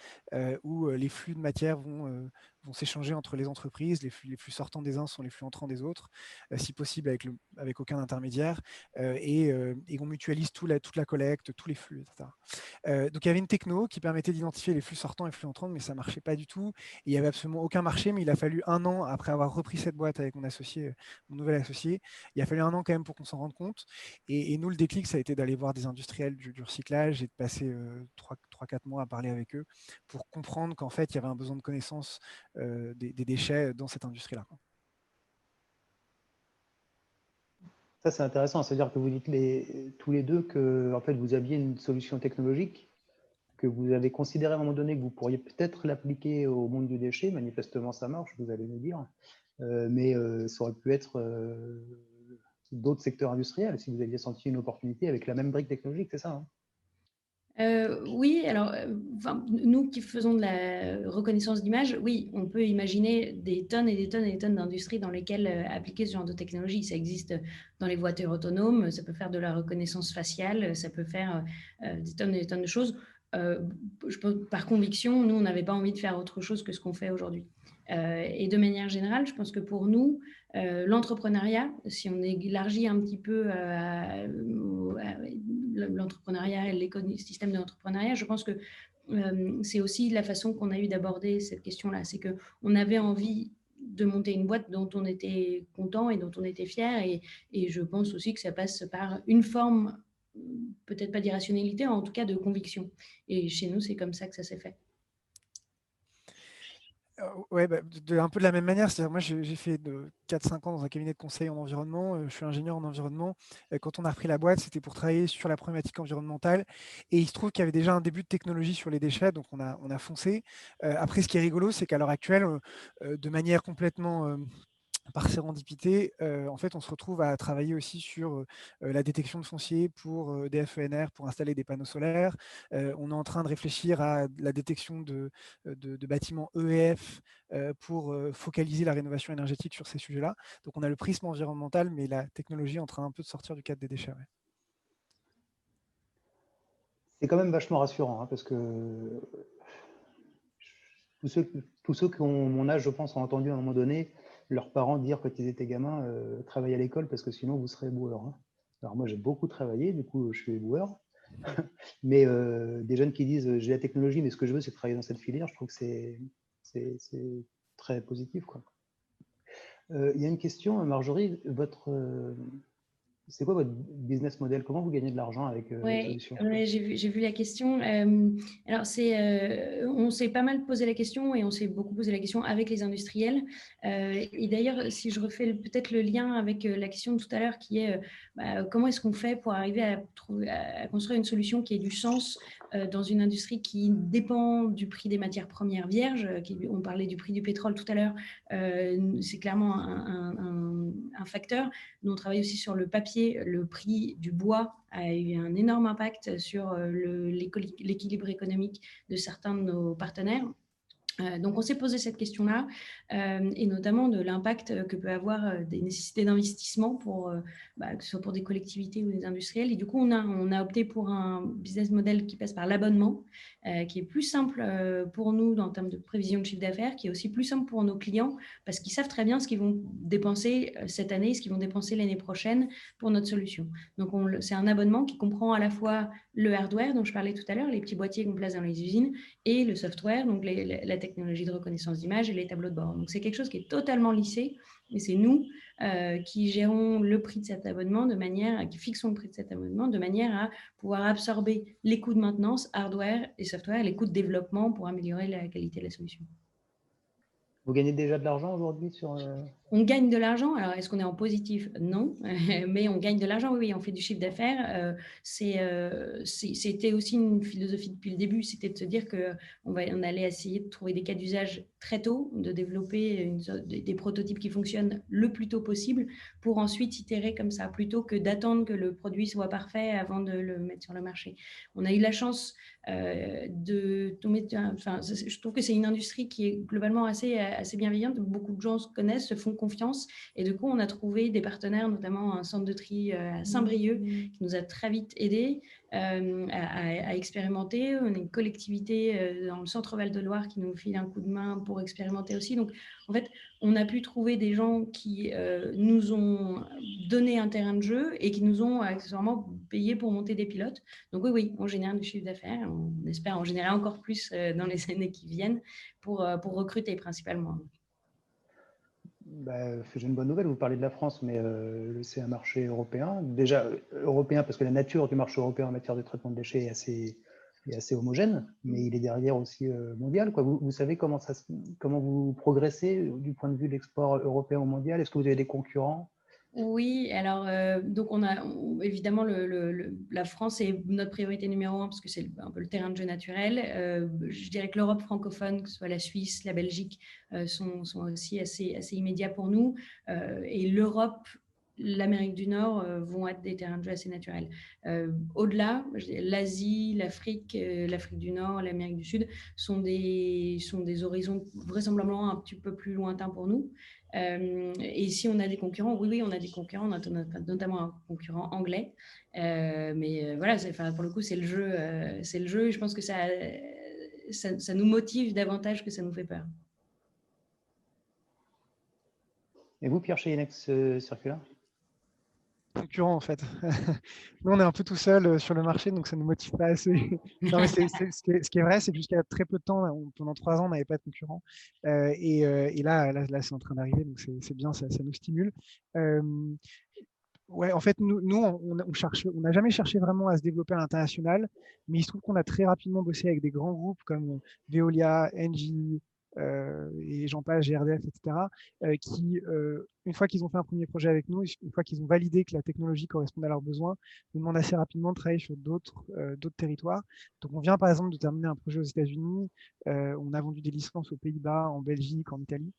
où les flux de matière vont s'échanger entre les entreprises. Les flux sortants des uns sont les flux entrants des autres, si possible avec aucun intermédiaire, et on mutualise toute la collecte, tous les flux, etc. Donc il y avait une techno qui permettait d'identifier les flux sortants et les flux entrants, mais ça ne marchait pas du tout. Et il n'y avait absolument aucun marché, mais il a fallu 1 an, après avoir repris cette boîte avec mon nouvel associé, il a fallu 1 an quand même pour qu'on s'en rende compte. Et nous, le déclic, ça a été d'aller voir des industriels du recyclage et de passer 3-4 mois à parler avec eux pour comprendre qu'en fait, il y avait un besoin de connaissance des déchets dans cette industrie-là. Ça, c'est intéressant. C'est-à-dire que vous dites tous les deux que en fait, vous aviez une solution technologique que vous avez considéré à un moment donné que vous pourriez peut-être l'appliquer au monde du déchet. Manifestement, ça marche, vous allez nous dire. Mais ça aurait pu être d'autres secteurs industriels si vous aviez senti une opportunité avec la même brique technologique, c'est ça, hein? Oui, alors, nous qui faisons de la reconnaissance d'image, oui, on peut imaginer des tonnes et des tonnes et des tonnes d'industries dans lesquelles appliquer ce genre de technologie. Ça existe dans les voitures autonomes, ça peut faire de la reconnaissance faciale, ça peut faire des tonnes et des tonnes de choses. Je pense, par conviction, nous, on n'avait pas envie de faire autre chose que ce qu'on fait aujourd'hui. Et de manière générale, je pense que pour nous, l'entrepreneuriat, si on élargit un petit peu l'entrepreneuriat et l'écosystème de l'entrepreneuriat, je pense que c'est aussi la façon qu'on a eu d'aborder cette question-là. C'est qu'on avait envie de monter une boîte dont on était content et dont on était fier. Et je pense aussi que ça passe par une forme, peut-être pas d'irrationalité, en tout cas de conviction. Et chez nous, c'est comme ça que ça s'est fait. Ouais, bah, un peu de la même manière. C'est-à-dire, moi, j'ai fait 4-5 ans dans un cabinet de conseil en environnement. Je suis ingénieur en environnement. Quand on a repris la boîte, c'était pour travailler sur la problématique environnementale. Et il se trouve qu'il y avait déjà un début de technologie sur les déchets, donc on a foncé. Après, ce qui est rigolo, c'est qu'à l'heure actuelle, de manière complètement par sérendipité, en fait, on se retrouve à travailler aussi sur la détection de foncier pour des FENR, pour installer des panneaux solaires. On est en train de réfléchir à la détection de bâtiments EEF pour focaliser la rénovation énergétique sur ces sujets-là. Donc, on a le prisme environnemental, mais la technologie est en train un peu de sortir du cadre des déchets. Ouais. C'est quand même vachement rassurant, hein, parce que tous ceux qui ont mon âge, je pense, ont entendu à un moment donné leurs parents dire quand ils étaient gamins, travaillez à l'école parce que sinon vous serez éboueur. Hein. Alors moi j'ai beaucoup travaillé, du coup je suis éboueur. Mais des jeunes qui disent j'ai la technologie, mais ce que je veux c'est travailler dans cette filière, je trouve que c'est très positif, quoi. Il y a une question, Marjorie, c'est quoi votre business model? Comment vous gagnez de l'argent avec votre solution? Ouais, j'ai vu la question. Alors, on s'est pas mal posé la question et on s'est beaucoup posé la question avec les industriels. Et d'ailleurs, si je refais peut-être le lien avec la question de tout à l'heure qui est comment est-ce qu'on fait pour arriver à construire une solution qui ait du sens dans une industrie qui dépend du prix des matières premières vierges. On parlait du prix du pétrole tout à l'heure. C'est clairement un facteur. Nous, on travaille aussi sur le papier. Le prix du bois a eu un énorme impact sur l'équilibre économique de certains de nos partenaires. Donc, on s'est posé cette question-là, et notamment de l'impact que peut avoir des nécessités d'investissement, que ce soit pour des collectivités ou des industriels. Et du coup, on a opté pour un business model qui passe par l'abonnement, qui est plus simple pour nous en termes de prévision de chiffre d'affaires, qui est aussi plus simple pour nos clients, parce qu'ils savent très bien ce qu'ils vont dépenser cette année, ce qu'ils vont dépenser l'année prochaine pour notre solution. Donc, c'est un abonnement qui comprend à la fois le hardware dont je parlais tout à l'heure, les petits boîtiers qu'on place dans les usines, et le software, donc la technologie de reconnaissance d'image et les tableaux de bord. Donc, c'est quelque chose qui est totalement lissé, et c'est nous qui gérons le prix de cet abonnement qui fixons le prix de cet abonnement de manière à pouvoir absorber les coûts de maintenance, hardware et software, les coûts de développement pour améliorer la qualité de la solution. Vous gagnez déjà de l'argent aujourd'hui sur... On gagne de l'argent. Alors, est-ce qu'on est en positif? Non, mais on gagne de l'argent, oui, on fait du chiffre d'affaires. C'était aussi une philosophie depuis le début, c'était de se dire qu'on allait essayer de trouver des cas d'usage très tôt, de développer des prototypes qui fonctionnent le plus tôt possible pour ensuite itérer comme ça, plutôt que d'attendre que le produit soit parfait avant de le mettre sur le marché. On a eu la chance de tomber... je trouve que c'est une industrie qui est globalement assez bienveillante. Beaucoup de gens se connaissent, se font confiance, et du coup on a trouvé des partenaires, notamment un centre de tri à Saint-Brieuc qui nous a très vite aidés à expérimenter. On a une collectivité dans le centre Val-de-Loire qui nous file un coup de main pour expérimenter aussi. Donc en fait on a pu trouver des gens qui nous ont donné un terrain de jeu et qui nous ont accessoirement payé pour monter des pilotes. Donc oui, on génère du chiffre d'affaires, on espère en générer encore plus dans les années qui viennent pour recruter principalement. J'ai une bonne nouvelle, vous parlez de la France, mais c'est un marché européen. Déjà européen parce que la nature du marché européen en matière de traitement de déchets est assez homogène, mais il est derrière aussi mondial, quoi. Vous savez comment vous progressez du point de vue de l'export européen au mondial? Est-ce que vous avez des concurrents? Oui, alors donc évidemment la France est notre priorité numéro 1 parce que c'est un peu le terrain de jeu naturel. Je dirais que l'Europe francophone, que ce soit la Suisse, la Belgique, sont aussi assez immédiats pour nous. Et l'Europe, l'Amérique du Nord vont être des terrains de jeu assez naturels. Au-delà, l'Asie, l'Afrique du Nord, l'Amérique du Sud sont des horizons vraisemblablement un petit peu plus lointains pour nous. Et si on a des concurrents, oui, on a des concurrents, notamment un concurrent anglais. Mais voilà, pour le coup, c'est le jeu, et je pense que ça nous motive davantage que ça nous fait peur. Et vous, Pierre, chez Inex Circular? concurrents en fait. Nous, on est un peu tout seul sur le marché, donc ça ne nous motive pas assez. Non, mais ce qui est vrai, c'est que jusqu'à très peu de temps, pendant 3 ans, on n'avait pas de concurrents. Et là c'est en train d'arriver, donc c'est bien, ça nous stimule. Euh, Ouais, en fait, nous on n'a jamais cherché vraiment à se développer à l'international, mais il se trouve qu'on a très rapidement bossé avec des grands groupes comme Veolia, Engie, et j'en passe, GRDF, etc., qui, une fois qu'ils ont fait un premier projet avec nous, une fois qu'ils ont validé que la technologie correspondait à leurs besoins, nous demandent assez rapidement de travailler sur d'autres territoires. Donc, on vient par exemple de terminer un projet aux États-Unis, on a vendu des licences aux Pays-Bas, en Belgique, en Italie,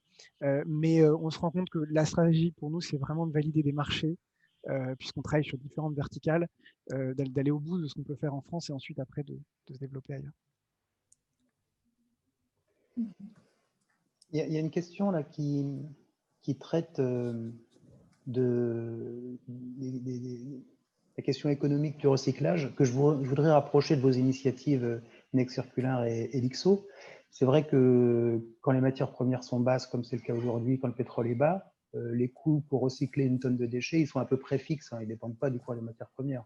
mais on se rend compte que la stratégie pour nous, c'est vraiment de valider des marchés puisqu'on travaille sur différentes verticales, d'aller au bout de ce qu'on peut faire en France et ensuite après de se développer ailleurs. Il y a une question là qui traite de la question économique du recyclage, que je voudrais rapprocher de vos initiatives Next Circular et Elixo. C'est vrai que quand les matières premières sont basses, comme c'est le cas aujourd'hui, quand le pétrole est bas, les coûts pour recycler une tonne de déchets, ils sont à peu près fixes, hein, ils ne dépendent pas du cours des matières premières.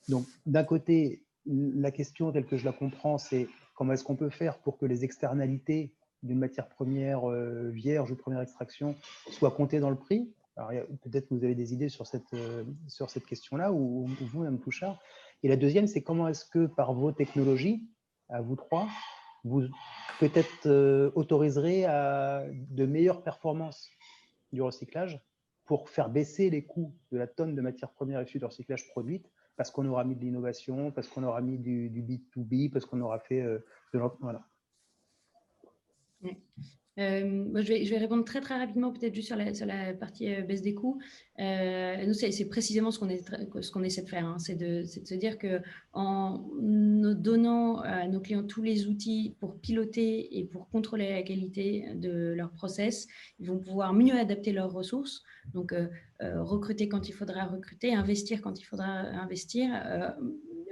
Donc, d'un côté, la question telle que je la comprends, c'est comment est-ce qu'on peut faire pour que les externalités d'une matière première vierge ou première extraction soient comptées dans le prix. Alors, peut-être que vous avez des idées sur cette question-là, ou vous, Mme Touchard. Et la deuxième, c'est comment est-ce que, par vos technologies, à vous trois, vous peut-être autoriserez à de meilleures performances du recyclage pour faire baisser les coûts de la tonne de matière première issue de recyclage produite, parce qu'on aura mis de l'innovation, parce qu'on aura mis du B2B, parce qu'on aura fait de voilà. Je vais répondre très rapidement, peut-être juste sur la partie baisse des coûts. Nous, c'est précisément ce qu'on essaie de faire, hein. C'est de se dire qu'en donnant à nos clients tous les outils pour piloter et pour contrôler la qualité de leur process, ils vont pouvoir mieux adapter leurs ressources. Donc, recruter quand il faudra recruter, investir quand il faudra investir,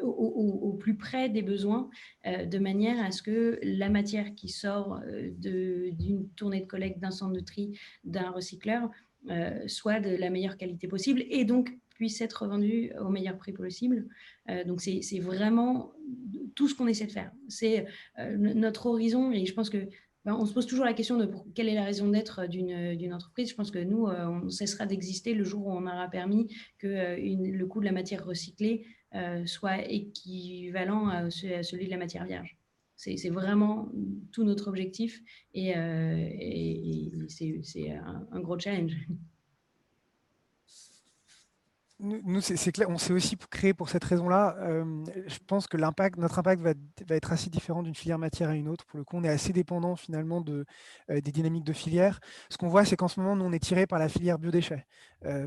au plus près des besoins, de manière à ce que la matière qui sort d'une tournée de collecte, d'un centre de tri, d'un recycleur, soit de la meilleure qualité possible et donc puisse être revendue au meilleur prix possible. Donc, c'est vraiment tout ce qu'on essaie de faire. C'est notre horizon, et je pense que on se pose toujours la question de quelle est la raison d'être d'une entreprise. Je pense que nous, on cessera d'exister le jour où on aura permis que le coût de la matière recyclée soit équivalent à celui de la matière vierge. C'est vraiment tout notre objectif et c'est un gros challenge. Nous, c'est clair, on s'est aussi créé pour cette raison-là. Je pense que notre impact va être assez différent d'une filière matière à une autre. Pour le coup, on est assez dépendant finalement des dynamiques de filière. Ce qu'on voit, c'est qu'en ce moment, nous, on est tiré par la filière biodéchets.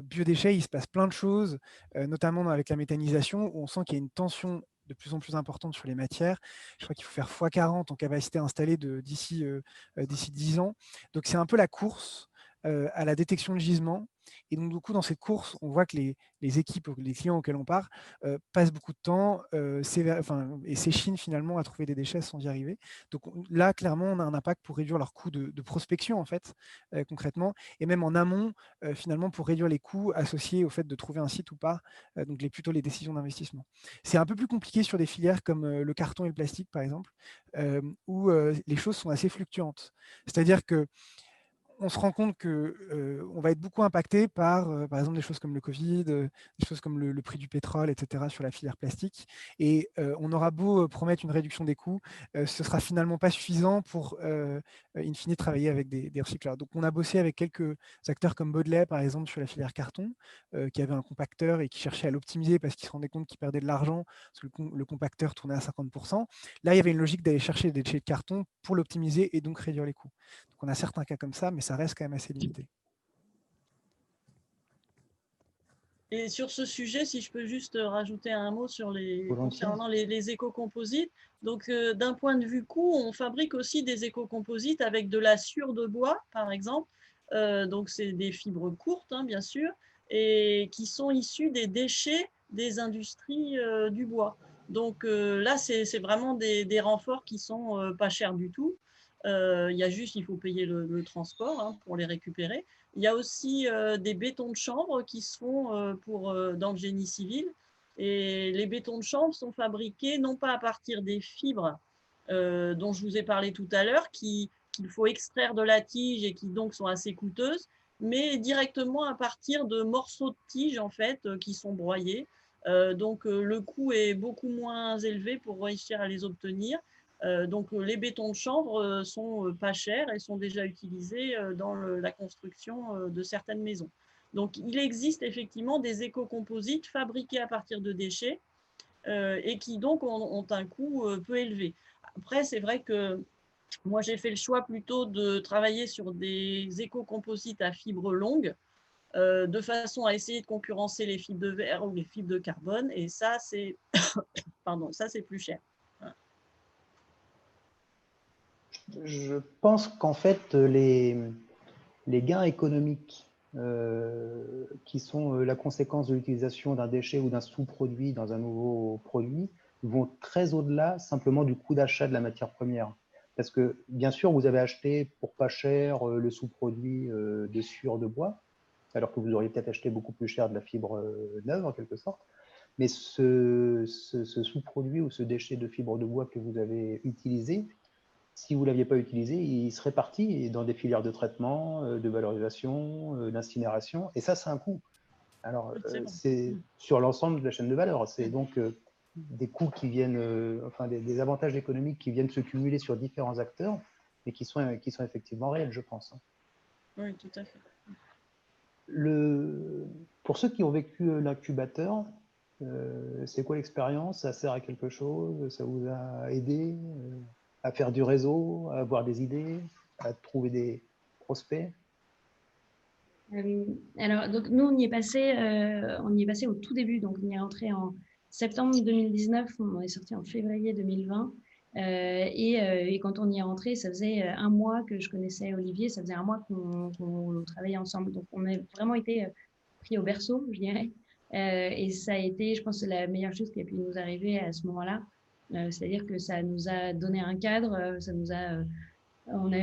Biodéchets, il se passe plein de choses, notamment avec la méthanisation, où on sent qu'il y a une tension de plus en plus importante sur les matières. Je crois qu'il faut faire x40 en capacité installée d'ici 10 ans. Donc, c'est un peu la course à la détection de gisements. Et donc, du coup, dans cette course, on voit que les équipes, les clients auxquels on part, passent beaucoup de temps et s'échinent finalement à trouver des déchets sans y arriver. Donc là, clairement, on a un impact pour réduire leurs coûts de prospection, en fait, concrètement, et même en amont, finalement, pour réduire les coûts associés au fait de trouver un site ou pas, donc plutôt les décisions d'investissement. C'est un peu plus compliqué sur des filières comme le carton et le plastique, par exemple, où les choses sont assez fluctuantes. C'est-à-dire que on se rend compte qu'on va être beaucoup impacté par exemple, des choses comme le Covid, des choses comme le prix du pétrole, etc., sur la filière plastique. Et on aura beau promettre une réduction des coûts, ce ne sera finalement pas suffisant pour, in fine, travailler avec des recycleurs. Donc, on a bossé avec quelques acteurs comme Baudelaire, par exemple, sur la filière carton, qui avait un compacteur et qui cherchait à l'optimiser parce qu'il se rendait compte qu'il perdait de l'argent, parce que le compacteur tournait à 50%. Là, il y avait une logique d'aller chercher des déchets de carton pour l'optimiser et donc réduire les coûts. Donc, on a certains cas comme ça, mais ça reste quand même assez limité. Et sur ce sujet, si je peux juste rajouter un mot concernant les éco-composites. Donc, d'un point de vue coût, on fabrique aussi des éco-composites avec de la sciure de bois, par exemple. Donc, c'est des fibres courtes, hein, bien sûr, et qui sont issues des déchets des industries du bois. Donc là, c'est vraiment des renforts qui sont pas chers du tout. il faut payer le transport hein, pour les récupérer. Il y a aussi des bétons de chanvre qui se font dans le génie civil. Et les bétons de chanvre sont fabriqués non pas à partir des fibres dont je vous ai parlé tout à l'heure, qu'il faut extraire de la tige et qui donc sont assez coûteuses, mais directement à partir de morceaux de tige en fait, qui sont broyés. Donc le coût est beaucoup moins élevé pour réussir à les obtenir. Donc les bétons de chanvre sont pas chers et sont déjà utilisés dans la construction de certaines maisons. Donc il existe effectivement des éco-composites fabriqués à partir de déchets et qui donc ont un coût peu élevé. Après, c'est vrai que moi j'ai fait le choix plutôt de travailler sur des éco-composites à fibres longues de façon à essayer de concurrencer les fibres de verre ou les fibres de carbone, et ça c'est pardon, ça c'est plus cher. Je pense qu'en fait, les gains économiques qui sont la conséquence de l'utilisation d'un déchet ou d'un sous-produit dans un nouveau produit vont très au-delà simplement du coût d'achat de la matière première. Parce que, bien sûr, vous avez acheté pour pas cher le sous-produit de sciure de bois, alors que vous auriez peut-être acheté beaucoup plus cher de la fibre neuve, en quelque sorte. Mais ce sous-produit ou ce déchet de fibre de bois que vous avez utilisé, si vous ne l'aviez pas utilisé, il serait parti dans des filières de traitement, de valorisation, d'incinération, et ça, c'est un coût. Alors, c'est sur l'ensemble de la chaîne de valeur. C'est donc des coûts qui viennent, enfin des avantages économiques qui viennent se cumuler sur différents acteurs, mais qui sont effectivement réels, je pense. Oui, tout à fait. Pour ceux qui ont vécu l'incubateur, c'est quoi l'expérience? Ça sert à quelque chose? Ça vous a aidé à faire du réseau, à avoir des idées, à trouver des prospects? Alors, donc, nous, on y est passé au tout début. Donc, on y est rentré en septembre 2019, on est sorti en février 2020. Et quand on y est rentré, ça faisait un mois que je connaissais Olivier, ça faisait un mois qu'on travaillait ensemble. Donc, on a vraiment été pris au berceau, je dirais. Et ça a été, je pense, la meilleure chose qui a pu nous arriver à ce moment-là. C'est-à-dire que ça nous a donné un cadre, ça nous a... on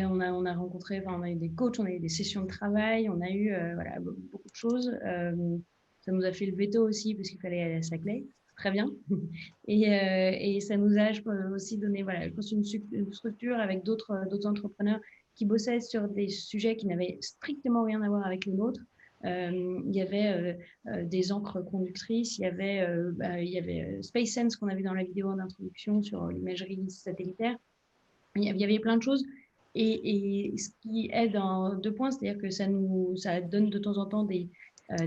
a rencontré, enfin, on a eu des coachs, on a eu des sessions de travail, on a eu voilà, beaucoup de choses. Ça nous a fait le veto aussi parce qu'il fallait aller à Saclay, très bien. Et ça nous a aussi donné, voilà, je pense, une structure avec d'autres entrepreneurs qui bossaient sur des sujets qui n'avaient strictement rien à voir avec les nôtres. Il y avait des encres conductrices, il y avait SpaceSense qu'on a vu dans la vidéo d'introduction sur l'imagerie satellitaire. Il y avait plein de choses. Et ce qui aide en 2 points, c'est-à-dire que ça donne de temps en temps des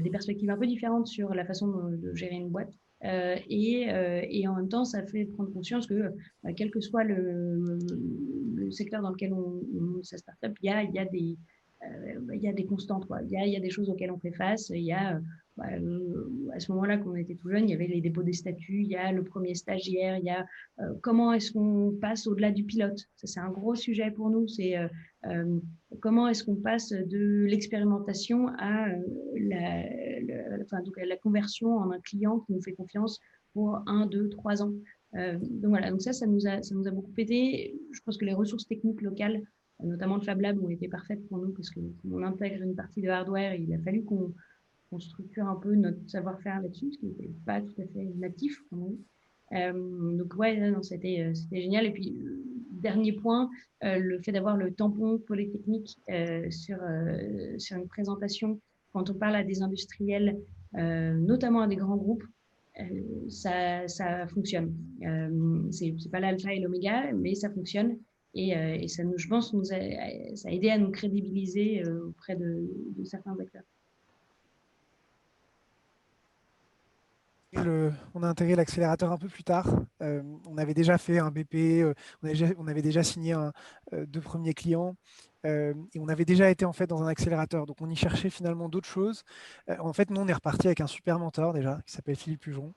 perspectives un peu différentes sur la façon de gérer une boîte. Et en même temps, ça fait prendre conscience que quel que soit le secteur dans lequel on monte sa startup, il y a des constantes, quoi. Il y a des choses auxquelles on fait face. Il y a à ce moment-là, quand on était tout jeune, il y avait les dépôts des statuts, il y a le premier stagiaire, il y a comment est-ce qu'on passe au-delà du pilote. Ça, c'est un gros sujet pour nous. C'est comment est-ce qu'on passe de l'expérimentation à la conversion en un client qui nous fait confiance pour 1, 2, 3 ans. Donc voilà, donc ça nous a beaucoup aidé. Je pense que les ressources techniques locales, notamment le Fab Lab, ont été parfaites pour nous parce qu'on intègre une partie de hardware et il a fallu qu'on structure un peu notre savoir-faire là-dessus, ce qui n'était pas tout à fait natif, comme on dit. Donc ouais, non, c'était génial. Et puis, dernier point, le fait d'avoir le tampon Polytechnique sur une présentation, quand on parle à des industriels, notamment à des grands groupes, ça fonctionne. C'est pas l'alpha et l'oméga, mais ça fonctionne. Et ça nous, je pense, ça a aidé à nous crédibiliser auprès de certains acteurs. On a intégré l'accélérateur un peu plus tard. On avait déjà fait un BP, on avait déjà signé 2 premiers clients. et on avait déjà été en fait dans un accélérateur, donc on y cherchait finalement d'autres choses. En fait, nous, on est reparti avec un super mentor déjà, qui s'appelle Philippe Hugeron,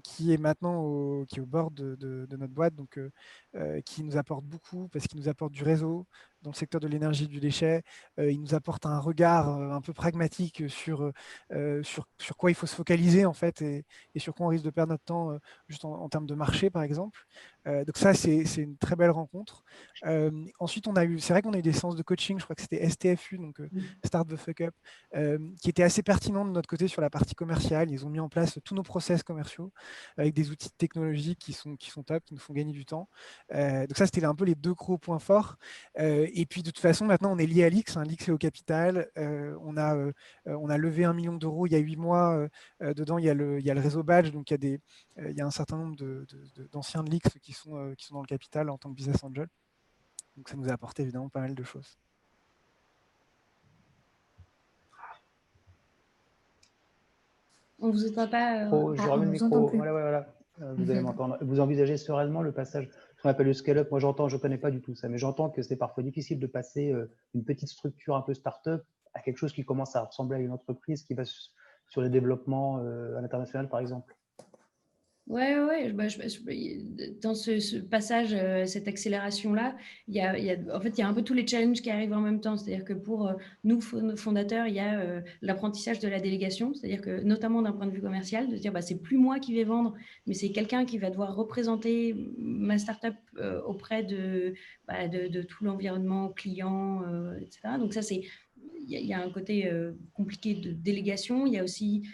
qui est maintenant qui est au bord de notre boîte, donc qui nous apporte beaucoup parce qu'il nous apporte du réseau dans le secteur de l'énergie du déchet. Il nous apporte un regard un peu pragmatique sur quoi il faut se focaliser en fait et sur quoi on risque de perdre notre temps juste en termes de marché par exemple. Donc ça, c'est une très belle rencontre. Ensuite, c'est vrai qu'on a eu des séances de coaching, je crois que c'était STFU, donc Start the Fuck Up, qui était assez pertinent de notre côté sur la partie commerciale. Ils ont mis en place tous nos process commerciaux avec des outils technologiques qui sont top, qui nous font gagner du temps. Donc ça, c'était un peu les deux gros points forts. Et puis de toute façon, maintenant, on est lié à l'X. L'X est au capital. On a levé 1 million d'euros il y a 8 mois. Dedans, il y a le réseau Badge, donc il y a un certain nombre d'anciens de l'X qui sont dans le capital en tant que business angel. Donc ça nous a apporté évidemment pas mal de choses. On ne vous entend pas. Je remets le micro. Voilà. Vous allez m'entendre. Vous envisagez sereinement le passage, ce qu'on appelle le scale-up. Moi, je ne connais pas du tout ça, mais j'entends que c'est parfois difficile de passer une petite structure un peu start-up à quelque chose qui commence à ressembler à une entreprise qui va sur les développements à l'international, par exemple. Ouais. Dans ce passage, cette accélération-là, il y a un peu tous les challenges qui arrivent en même temps. C'est-à-dire que pour nous, fondateurs, il y a l'apprentissage de la délégation. C'est-à-dire que, notamment d'un point de vue commercial, de se dire, c'est plus moi qui vais vendre, mais c'est quelqu'un qui va devoir représenter ma startup auprès de tout l'environnement client, etc. Donc ça, il y a un côté compliqué de délégation. Il y a aussi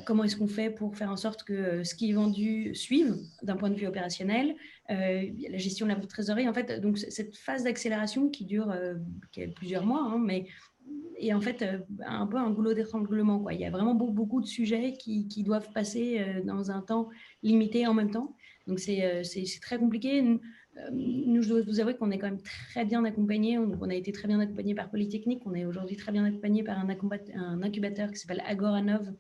comment est-ce qu'on fait pour faire en sorte que ce qui est vendu suive d'un point de vue opérationnel, la gestion de la trésorerie. En fait, donc cette phase d'accélération qui dure plusieurs mois, mais et en fait un peu un goulot d'étranglement, quoi. Il y a vraiment beaucoup de sujets qui doivent passer dans un temps limité en même temps. Donc c'est très compliqué. Nous, je dois vous avouer qu'on est quand même très bien accompagnés. On a été très bien accompagnés par Polytechnique. On est aujourd'hui très bien accompagnés par un incubateur qui s'appelle Agoranov,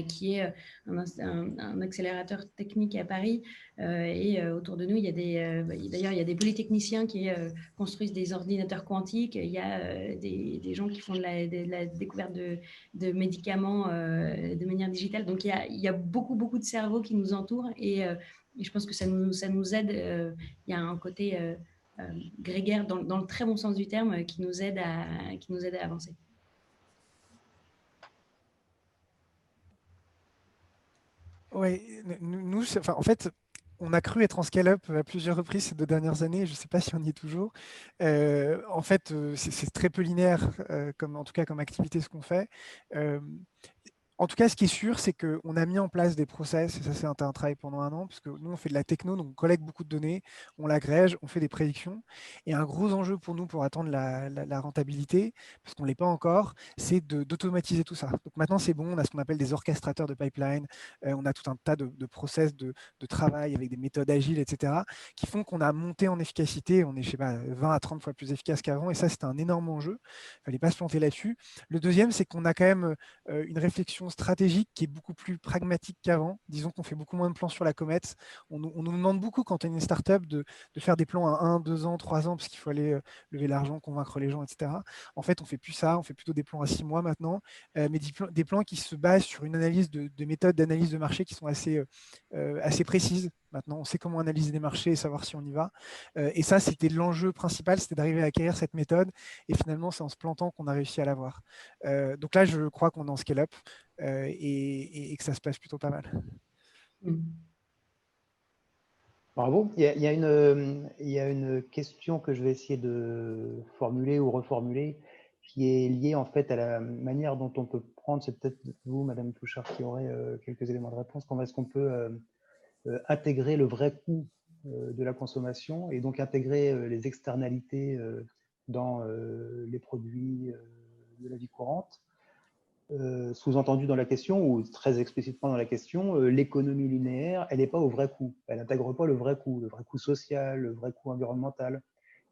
qui est un accélérateur technique à Paris. Et autour de nous, il y a d'ailleurs, il y a des polytechniciens qui construisent des ordinateurs quantiques. Il y a des gens qui font de la découverte de médicaments de manière digitale. Donc, il y a beaucoup de cerveaux qui nous entourent. Et je pense que ça nous aide. Il y a un côté grégaire, dans le très bon sens du terme, qui nous aide à avancer. Oui, nous, en fait, on a cru être en scale-up à plusieurs reprises ces 2 dernières années. Je ne sais pas si on y est toujours. En fait, c'est très peu linéaire, en tout cas comme activité, ce qu'on fait. En tout cas, ce qui est sûr, c'est qu'on a mis en place des process, et ça c'est un travail pendant 1 an, parce que nous on fait de la techno, donc on collecte beaucoup de données, on l'agrège, on fait des prédictions. Et un gros enjeu pour nous pour atteindre la rentabilité, parce qu'on ne l'est pas encore, c'est d'automatiser tout ça. Donc maintenant c'est bon, on a ce qu'on appelle des orchestrateurs de pipeline, on a tout un tas de process de travail avec des méthodes agiles, etc., qui font qu'on a monté en efficacité, on est, je sais pas, 20 à 30 fois plus efficace qu'avant, et ça c'est un énorme enjeu, il ne fallait pas se planter là-dessus. Le deuxième, c'est qu'on a quand même une réflexion stratégique qui est beaucoup plus pragmatique qu'avant. Disons qu'on fait beaucoup moins de plans sur la comète. On nous demande beaucoup quand on est une startup de faire des plans à 1, 2 ans, 3 ans, parce qu'il faut aller lever l'argent, convaincre les gens, etc. En fait, on fait plus ça, on fait plutôt des plans à 6 mois maintenant, mais des plans qui se basent sur une analyse de méthodes d'analyse de marché qui sont assez précises. Maintenant, on sait comment analyser des marchés et savoir si on y va. Et ça, c'était l'enjeu principal, c'était d'arriver à acquérir cette méthode. Et finalement, c'est en se plantant qu'on a réussi à l'avoir. Donc là, je crois qu'on est en scale-up et que ça se passe plutôt pas mal. Bravo. Il y a une question que je vais essayer de formuler ou reformuler qui est liée en fait à la manière dont on peut prendre, c'est peut-être vous, Madame Touchard, qui aurait quelques éléments de réponse, comment est-ce qu'on peut intégrer le vrai coût de la consommation et donc intégrer les externalités dans les produits de la vie courante. Sous-entendu dans la question, ou très explicitement dans la question, l'économie linéaire, elle n'est pas au vrai coût. Elle n'intègre pas le vrai coût social, le vrai coût environnemental.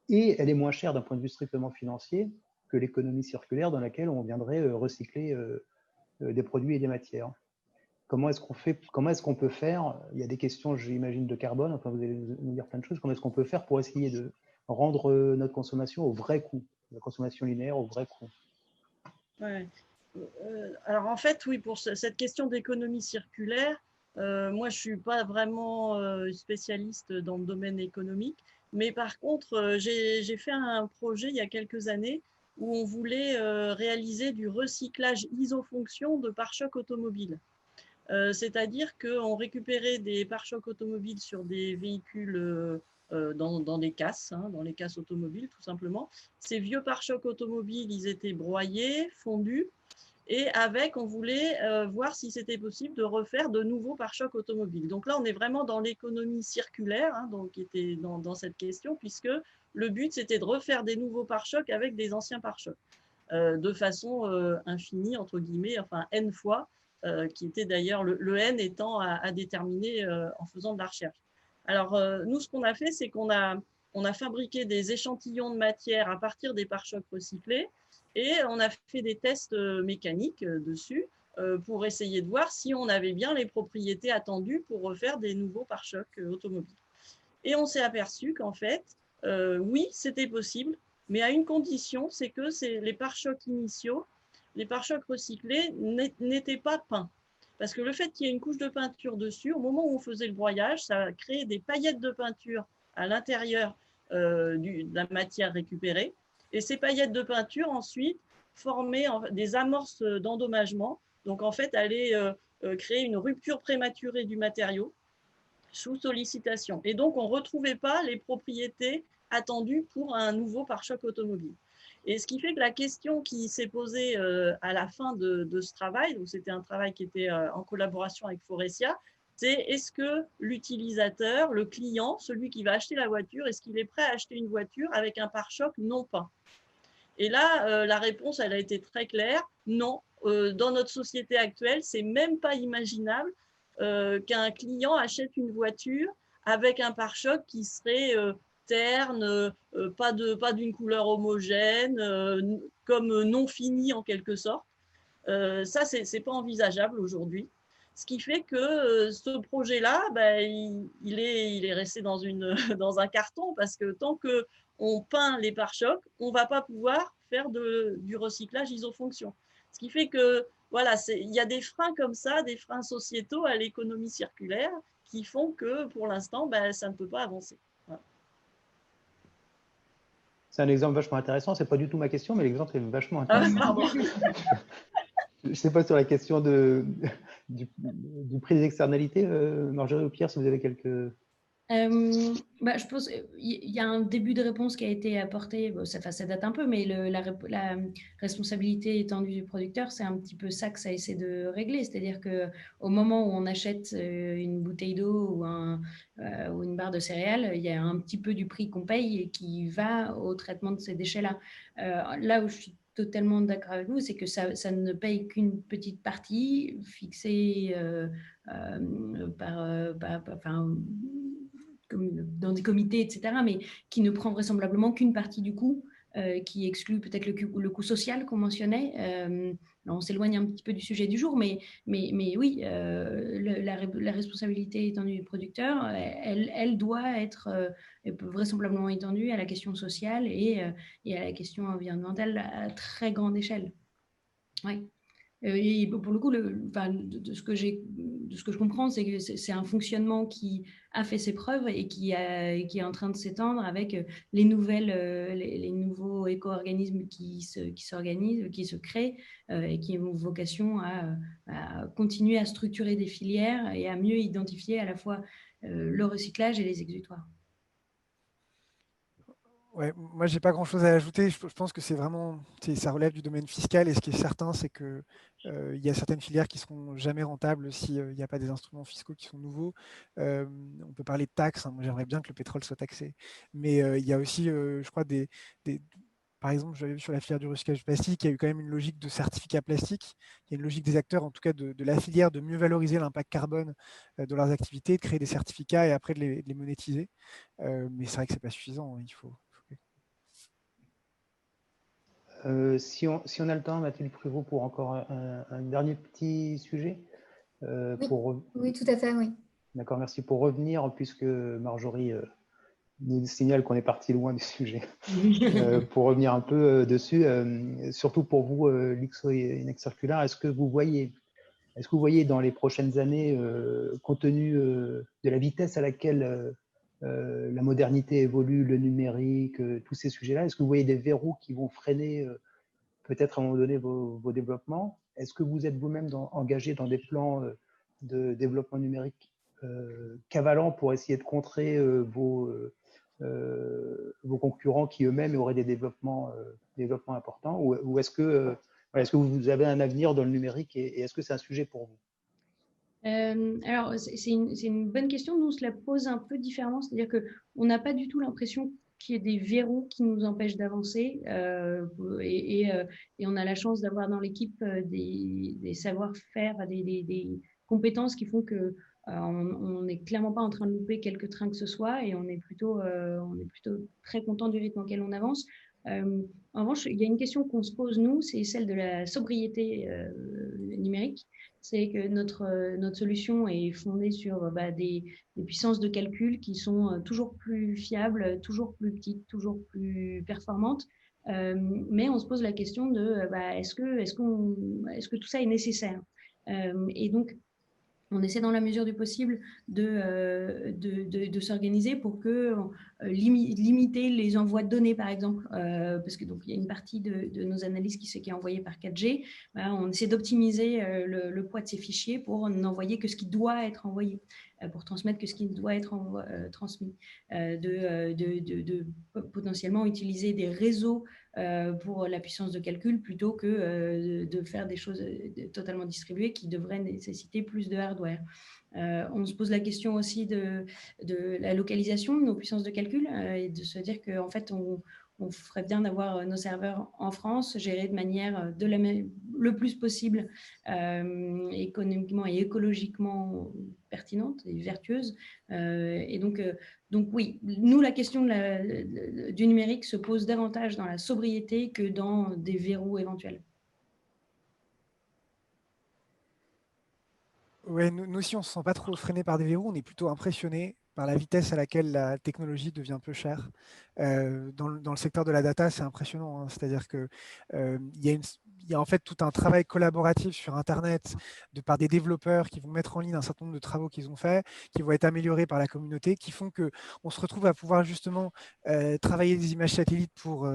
Et elle est moins chère d'un point de vue strictement financier que l'économie circulaire dans laquelle on viendrait recycler des produits et des matières. Comment est-ce qu'on peut faire? Il y a des questions, j'imagine, de carbone, enfin vous allez nous dire plein de choses. Comment est-ce qu'on peut faire pour essayer rendre notre consommation au vrai coût, la consommation linéaire au vrai coût. Ouais. Alors en fait, oui, pour cette question d'économie circulaire, moi je ne suis pas vraiment spécialiste dans le domaine économique, mais par contre, j'ai fait un projet il y a quelques années où on voulait réaliser du recyclage isofonction de pare-chocs automobiles. C'est-à-dire qu'on récupérait des pare-chocs automobiles sur des véhicules dans des casses, hein, dans les casses automobiles tout simplement. Ces vieux pare-chocs automobiles, ils étaient broyés, fondus, et avec, on voulait voir si c'était possible de refaire de nouveaux pare-chocs automobiles. Donc là, on est vraiment dans l'économie circulaire, hein, donc, qui était dans cette question, puisque le but, c'était de refaire des nouveaux pare-chocs avec des anciens pare-chocs, de façon infinie, entre guillemets, enfin n fois, qui était d'ailleurs le n étant à déterminer en faisant de la recherche. Alors, nous, ce qu'on a fait, c'est qu'on a fabriqué des échantillons de matière à partir des pare-chocs recyclés, et on a fait des tests mécaniques dessus pour essayer de voir si on avait bien les propriétés attendues pour refaire des nouveaux pare-chocs automobiles. Et on s'est aperçu qu'en fait, oui, c'était possible, mais à une condition, c'est que les pare-chocs initiaux, les pare-chocs recyclés n'étaient pas peints. Parce que le fait qu'il y ait une couche de peinture dessus, au moment où on faisait le broyage, ça a créé des paillettes de peinture à l'intérieur de la matière récupérée. Et ces paillettes de peinture, ensuite, formaient des amorces d'endommagement. Donc, en fait, allaient créer une rupture prématurée du matériau sous sollicitation. Et donc, on ne retrouvait pas les propriétés attendues pour un nouveau pare-choc automobile. Et ce qui fait que la question qui s'est posée à la fin de ce travail, donc c'était un travail qui était en collaboration avec Forestia, c'est est-ce que l'utilisateur, le client, celui qui va acheter la voiture, est-ce qu'il est prêt à acheter une voiture avec un pare-choc non peint? Et là, la réponse, elle a été très claire, non. Dans notre société actuelle, c'est même pas imaginable qu'un client achète une voiture avec un pare-choc qui serait terne, pas d'une couleur homogène, comme non fini en quelque sorte. Ça, c'est pas envisageable aujourd'hui. Ce qui fait que ce projet-là, il est resté dans un carton parce que tant qu'on peint les pare-chocs, on ne va pas pouvoir faire du recyclage isofonction. Ce qui fait que, voilà, il y a des freins comme ça, des freins sociétaux à l'économie circulaire qui font que, pour l'instant, ça ne peut pas avancer. Voilà. C'est un exemple vachement intéressant. Ce n'est pas du tout ma question, mais l'exemple est vachement intéressant. Je ne sais pas sur la question du prix des externalités, Marjorie ou Pierre, si vous avez quelques... Je pense qu'il y a un début de réponse qui a été apporté, bon, ça date un peu, mais la responsabilité étendue du producteur, c'est un petit peu ça que ça essaie de régler. C'est-à-dire qu'au moment où on achète une bouteille d'eau ou une barre de céréales, il y a un petit peu du prix qu'on paye et qui va au traitement de ces déchets-là. Là où je suis totalement d'accord avec vous, c'est que ça ne paye qu'une petite partie fixée dans des comités, etc., mais qui ne prend vraisemblablement qu'une partie du coût, qui exclut peut-être le coût social qu'on mentionnait. On s'éloigne un petit peu du sujet du jour, mais oui, la responsabilité étendue du producteur, elle doit être vraisemblablement étendue à la question sociale et à la question environnementale à très grande échelle. Oui. Et pour le coup, de ce que je comprends, c'est que c'est un fonctionnement qui a fait ses preuves et qui est en train de s'étendre avec les nouveaux éco-organismes qui s'organisent, qui se créent et qui ont vocation à continuer à structurer des filières et à mieux identifier à la fois le recyclage et les exutoires. Ouais, moi, je n'ai pas grand-chose à ajouter. Je pense que c'est vraiment, ça relève du domaine fiscal. Et ce qui est certain, c'est qu'il y a certaines filières qui ne seront jamais rentables s'il n'y a pas des instruments fiscaux qui sont nouveaux. On peut parler de taxes. Hein. J'aimerais bien que le pétrole soit taxé. Mais il y a aussi, je crois, par exemple, j'avais vu sur la filière du recyclage plastique, il y a eu quand même une logique de certificat plastique. Il y a une logique des acteurs, en tout cas de la filière, de mieux valoriser l'impact carbone de leurs activités, de créer des certificats et après de les monétiser. Mais c'est vrai que ce n'est pas suffisant. Hein. Il faut... si on a le temps, Mathilde Prévost, pour encore un dernier petit sujet. Oui, tout à fait, oui. D'accord, merci. Pour revenir, puisque Marjorie nous signale qu'on est parti loin du sujet. Pour revenir un peu dessus, surtout pour vous, l'IXO et Inex Circular, est-ce que vous voyez dans les prochaines années, compte tenu de la vitesse à laquelle la modernité évolue, le numérique, tous ces sujets-là, est-ce que vous voyez des verrous qui vont freiner peut-être à un moment donné vos développements? Est-ce que vous êtes vous-même engagé dans des plans de développement numérique cavalants pour essayer de contrer vos concurrents qui eux-mêmes auraient des développements importants, ou est-ce que vous avez un avenir dans le numérique et est-ce que c'est un sujet pour vous? Alors, c'est une bonne question. Nous, on se la pose un peu différemment, c'est-à-dire qu'on n'a pas du tout l'impression qu'il y ait des verrous qui nous empêchent d'avancer et on a la chance d'avoir dans l'équipe des savoir-faire, des compétences qui font que on n'est clairement pas en train de louper quelques trains que ce soit et on est plutôt très content du rythme auquel on avance. En revanche, il y a une question qu'on se pose, nous, c'est celle de la sobriété numérique. C'est que notre solution est fondée sur des puissances de calcul qui sont toujours plus fiables, toujours plus petites, toujours plus performantes. Mais on se pose la question de est-ce que tout ça est nécessaire? Et donc, on essaie dans la mesure du possible de s'organiser pour que limiter les envois de données, par exemple, parce que donc il y a une partie de nos analyses qui est envoyée par 4G. On essaie d'optimiser le poids de ces fichiers pour n'envoyer que ce qui doit être envoyé, pour transmettre que ce qui doit être transmis, de potentiellement utiliser des réseaux pour la puissance de calcul plutôt que de faire des choses totalement distribuées qui devraient nécessiter plus de hardware. On se pose la question aussi de la localisation de nos puissances de calcul et de se dire qu'en fait, on ferait bien d'avoir nos serveurs en France, gérés de manière le plus possible économiquement et écologiquement pertinente et vertueuse. Et donc oui, nous, la question du numérique se pose davantage dans la sobriété que dans des verrous éventuels. Ouais, nous aussi, on ne se sent pas trop freiné par des verrous, on est plutôt impressionné par la vitesse à laquelle la technologie devient peu chère. Dans le secteur de la data, c'est impressionnant, hein. C'est-à-dire qu'il y a en fait tout un travail collaboratif sur Internet par des développeurs qui vont mettre en ligne un certain nombre de travaux qu'ils ont faits, qui vont être améliorés par la communauté, qui font qu'on se retrouve à pouvoir justement travailler des images satellites pour...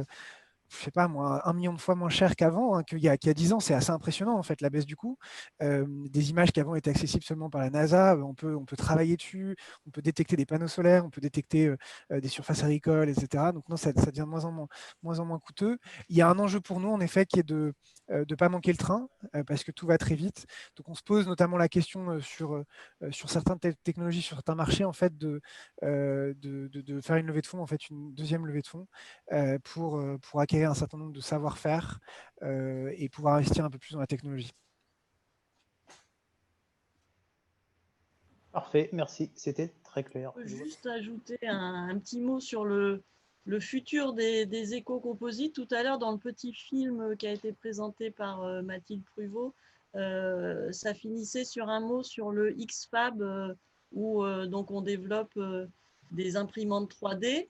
je sais pas moi, 1 million de fois moins cher qu'avant, hein, qu'il y a 10 ans. C'est assez impressionnant en fait la baisse du coût. Des images qui avant étaient accessibles seulement par la NASA, on peut travailler dessus, on peut détecter des panneaux solaires, on peut détecter des surfaces agricoles, etc. Donc non, ça devient de moins en moins coûteux. Il y a un enjeu pour nous en effet qui est de ne pas manquer le train parce que tout va très vite. Donc on se pose notamment la question sur certaines technologies, sur certains marchés en fait de faire une levée de fonds, en fait une deuxième levée de fonds pour acquérir un certain nombre de savoir-faire et pouvoir investir un peu plus dans la technologie. Parfait, merci, c'était très clair. Je peux juste ajouter un petit mot sur le futur des éco-composites. Tout à l'heure, dans le petit film qui a été présenté par Mathilde Pruvot, ça finissait sur un mot sur le X-Fab, où donc on développe des imprimantes 3D.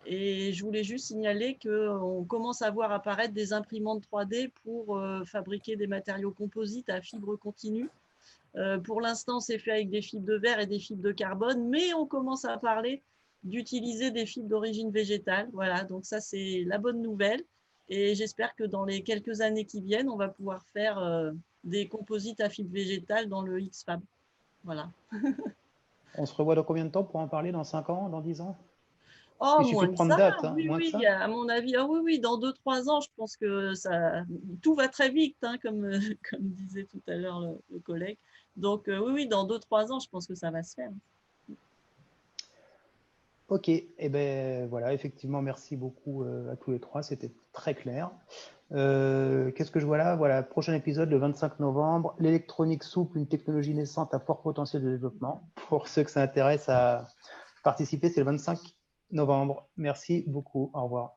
Et je voulais juste signaler qu'on commence à voir apparaître des imprimantes 3D pour fabriquer des matériaux composites à fibres continues. Pour l'instant, c'est fait avec des fibres de verre et des fibres de carbone, mais on commence à parler d'utiliser des fibres d'origine végétale. Voilà, donc ça, c'est la bonne nouvelle. Et j'espère que dans les quelques années qui viennent, on va pouvoir faire des composites à fibres végétales dans le X-Fab. Voilà. On se revoit dans combien de temps pour en parler? Dans 5 ans, dans 10 ans? Oh, il suffit de prendre date, hein, oui, à mon avis, oui, dans 2-3 ans, je pense que tout va très vite, hein, comme disait tout à l'heure le collègue. Donc oui, dans 2-3 ans, je pense que ça va se faire. Ok, et ben voilà, effectivement, merci beaucoup à tous les trois, c'était très clair. Qu'est-ce que je vois là? Voilà, prochain épisode le 25 novembre, l'électronique souple, une technologie naissante à fort potentiel de développement. Pour ceux que ça intéresse à participer, c'est le 25 novembre. Merci beaucoup, au revoir.